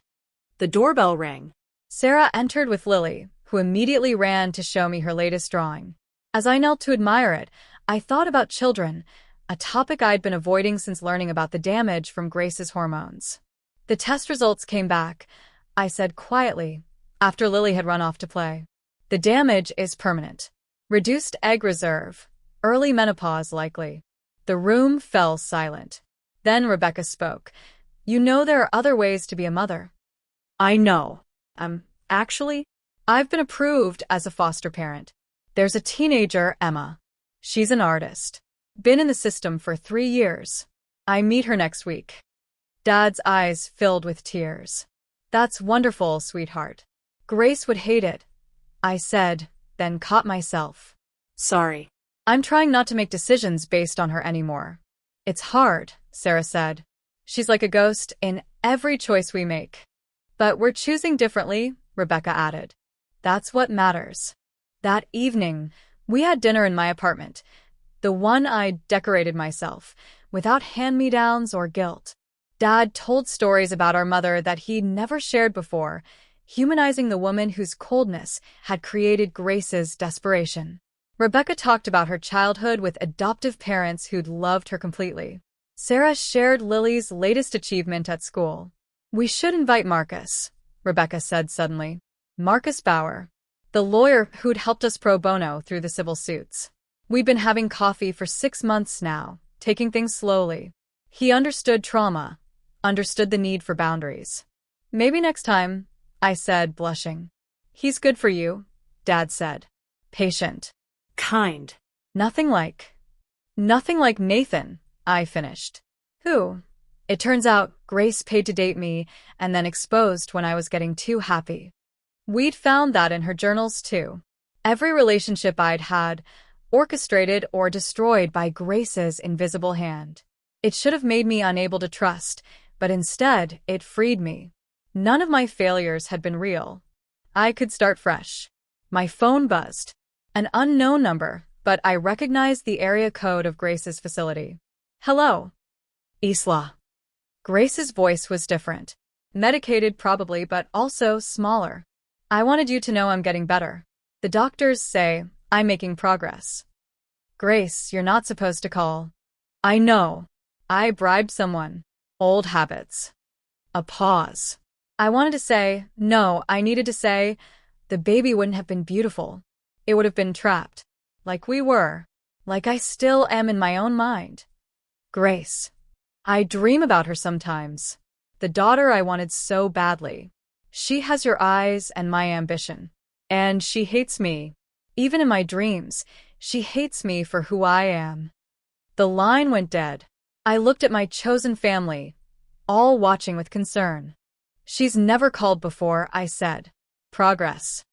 The doorbell rang. Sarah entered with Lily, who immediately ran to show me her latest drawing. As I knelt to admire it, I thought about children, a topic I'd been avoiding since learning about the damage from Grace's hormones. The test results came back, I said quietly, after Lily had run off to play. The damage is permanent. Reduced egg reserve, early menopause likely. The room fell silent. Then Rebecca spoke. You know there are other ways to be a mother. I know. Actually, I've been approved as a foster parent. There's a teenager, Emma. She's an artist. Been in the system for 3 years. I meet her next week. Dad's eyes filled with tears. That's wonderful, sweetheart. Grace would hate it, I said, then caught myself. Sorry. I'm trying not to make decisions based on her anymore. It's hard, Sarah said. She's like a ghost in every choice we make. But we're choosing differently, Rebecca added. That's what matters. That evening, we had dinner in my apartment, the one I decorated myself, without hand-me-downs or guilt. Dad told stories about our mother that he'd never shared before, humanizing the woman whose coldness had created Grace's desperation. Rebecca talked about her childhood with adoptive parents who'd loved her completely. Sarah shared Lily's latest achievement at school. We should invite Marcus, Rebecca said suddenly. Marcus Bauer, the lawyer who'd helped us pro bono through the civil suits. We'd been having coffee for 6 months now, taking things slowly. He understood trauma, understood the need for boundaries. Maybe next time, I said, blushing. He's good for you, Dad said. Patient. Kind. Nothing like Nathan, I finished. Who? It turns out Grace paid to date me and then exposed when I was getting too happy. We'd found that in her journals too. Every relationship I'd had, orchestrated or destroyed by Grace's invisible hand. It should have made me unable to trust, but instead it freed me. None of my failures had been real. I could start fresh. My phone buzzed. An unknown number, but I recognized the area code of Grace's facility. Hello. Isla. Grace's voice was different. Medicated probably, but also smaller. I wanted you to know I'm getting better. The doctors say I'm making progress. Grace, you're not supposed to call. I know. I bribed someone. Old habits. A pause. I wanted to say, no, I needed to say, the baby wouldn't have been beautiful. It would have been trapped. Like we were. Like I still am in my own mind. Grace. I dream about her sometimes. The daughter I wanted so badly. She has your eyes and my ambition. And she hates me. Even in my dreams, she hates me for who I am. The line went dead. I looked at my chosen family, all watching with concern. She's never called before, I said. Progress,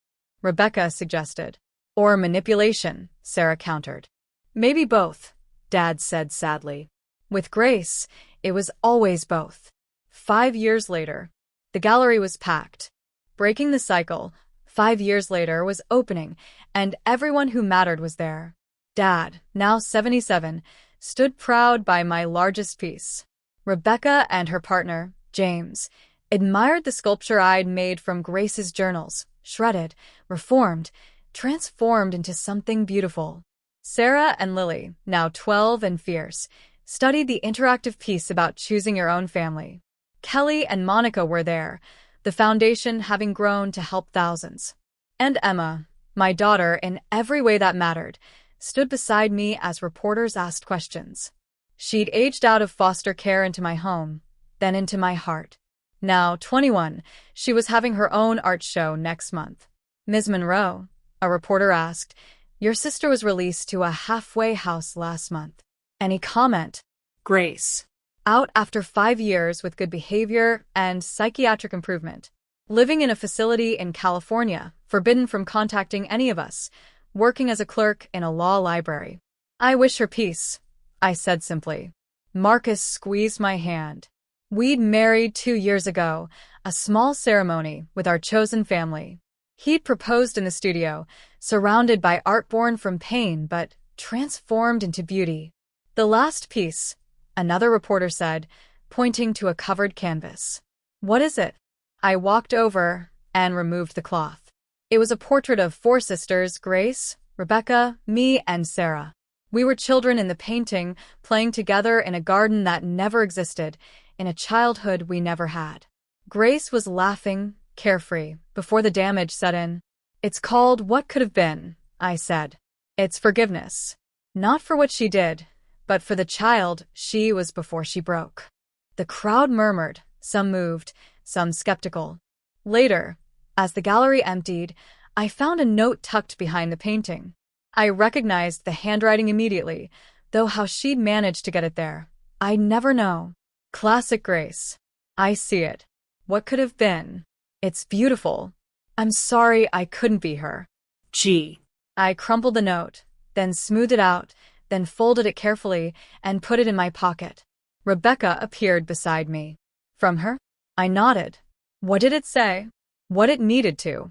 Rebecca suggested. Or manipulation, Sarah countered. Maybe both, Dad said sadly. With Grace, it was always both. 5 years later, the gallery was packed. Breaking the cycle, 5 years later was opening, and everyone who mattered was there. Dad, now 77, stood proud by my largest piece. Rebecca and her partner, James, admired the sculpture I'd made from Grace's journals, shredded, reformed, transformed into something beautiful. Sarah and Lily, now 12 and fierce, studied the interactive piece about choosing your own family. Kelly and Monica were there, the foundation having grown to help thousands. And Emma, my daughter in every way that mattered, stood beside me as reporters asked questions. She'd aged out of foster care into my home, then into my heart. Now 21, she was having her own art show next month. Ms. Monroe, a reporter asked, your sister was released to a halfway house last month. Any comment? Grace. Out after 5 years with good behavior and psychiatric improvement. Living in a facility in California, forbidden from contacting any of us, working as a clerk in a law library. I wish her peace, I said simply. Marcus squeezed my hand. We'd married 2 years ago, a small ceremony with our chosen family. He'd proposed in the studio, surrounded by art born from pain but transformed into beauty. The last piece, another reporter said, pointing to a covered canvas. What is it? I walked over and removed the cloth. It was a portrait of 4 sisters, Grace, Rebecca, me, and Sarah. We were children in the painting, playing together in a garden that never existed, in a childhood we never had. Grace was laughing, carefree, before the damage set in. It's called What Could Have Been, I said. It's forgiveness. Not for what she did, but for the child she was before she broke. The crowd murmured, some moved, some skeptical. Later, as the gallery emptied, I found a note tucked behind the painting. I recognized the handwriting immediately, though how she'd managed to get it there, I'd never know. Classic Grace. I see it. What could have been? It's beautiful. I'm sorry I couldn't be her. Gee. I crumpled the note, then smoothed it out, then folded it carefully and put it in my pocket. Rebecca appeared beside me. From her? I nodded. What did it say? What it needed to.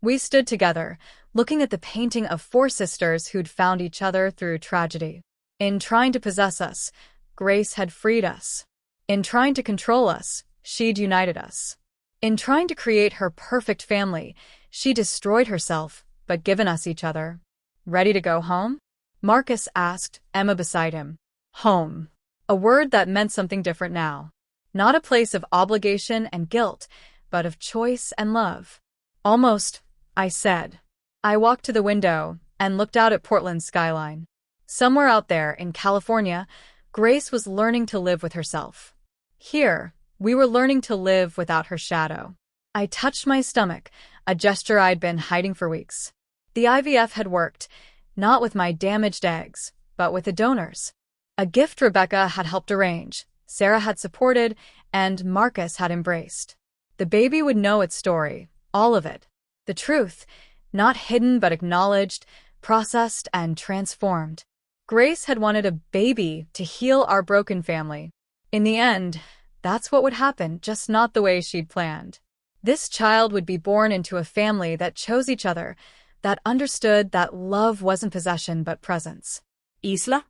We stood together, looking at the painting of 4 sisters who'd found each other through tragedy. In trying to possess us, Grace had freed us. In trying to control us, she'd united us. In trying to create her perfect family, she destroyed herself, but given us each other. Ready to go home? Marcus asked, Emma beside him. Home. A word that meant something different now. Not a place of obligation and guilt, but of choice and love. Almost, I said. I walked to the window and looked out at Portland's skyline. Somewhere out there in California, Grace was learning to live with herself. Here, we were learning to live without her shadow. I touched my stomach, a gesture I'd been hiding for weeks. The IVF had worked, not with my damaged eggs, but with the donors. A gift Rebecca had helped arrange, Sarah had supported, and Marcus had embraced. The baby would know its story, all of it. The truth, not hidden but acknowledged, processed and transformed. Grace had wanted a baby to heal our broken family. In the end, that's what would happen, just not the way she'd planned. This child would be born into a family that chose each other, that understood that love wasn't possession but presence. Isla?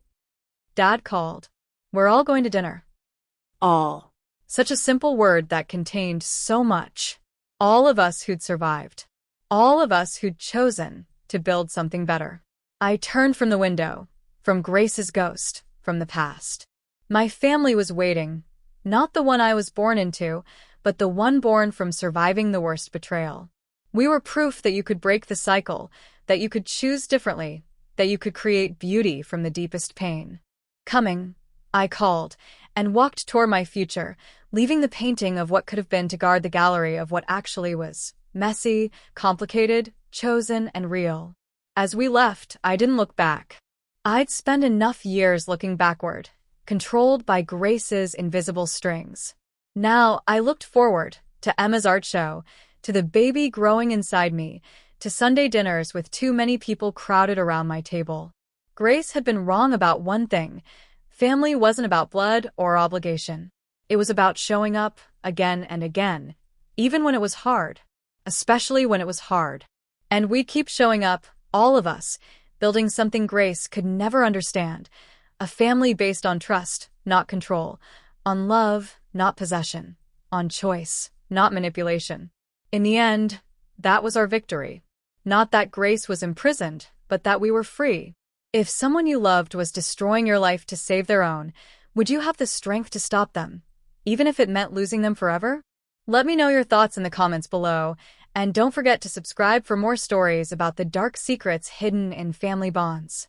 Dad called. We're all going to dinner. All. Such a simple word that contained so much. All of us who'd survived. All of us who'd chosen to build something better. I turned from the window, from Grace's ghost, from the past. My family was waiting, not the one I was born into, but the one born from surviving the worst betrayal. We were proof that you could break the cycle, that you could choose differently, that you could create beauty from the deepest pain. Coming, I called, and walked toward my future, leaving the painting of what could have been to guard the gallery of what actually was. Messy, complicated, chosen, and real. As we left, I didn't look back. I'd spent enough years looking backward, controlled by Grace's invisible strings. Now I looked forward, to Emma's art show, to the baby growing inside me, to Sunday dinners with too many people crowded around my table. Grace had been wrong about one thing. Family wasn't about blood or obligation. It was about showing up again and again, even when it was hard, especially when it was hard. And we'd keep showing up, all of us, building something Grace could never understand, a family based on trust, not control, on love, not possession, on choice, not manipulation. In the end, that was our victory. Not that Grace was imprisoned, but that we were free. If someone you loved was destroying your life to save their own, would you have the strength to stop them, even if it meant losing them forever? Let me know your thoughts in the comments below, and don't forget to subscribe for more stories about the dark secrets hidden in family bonds.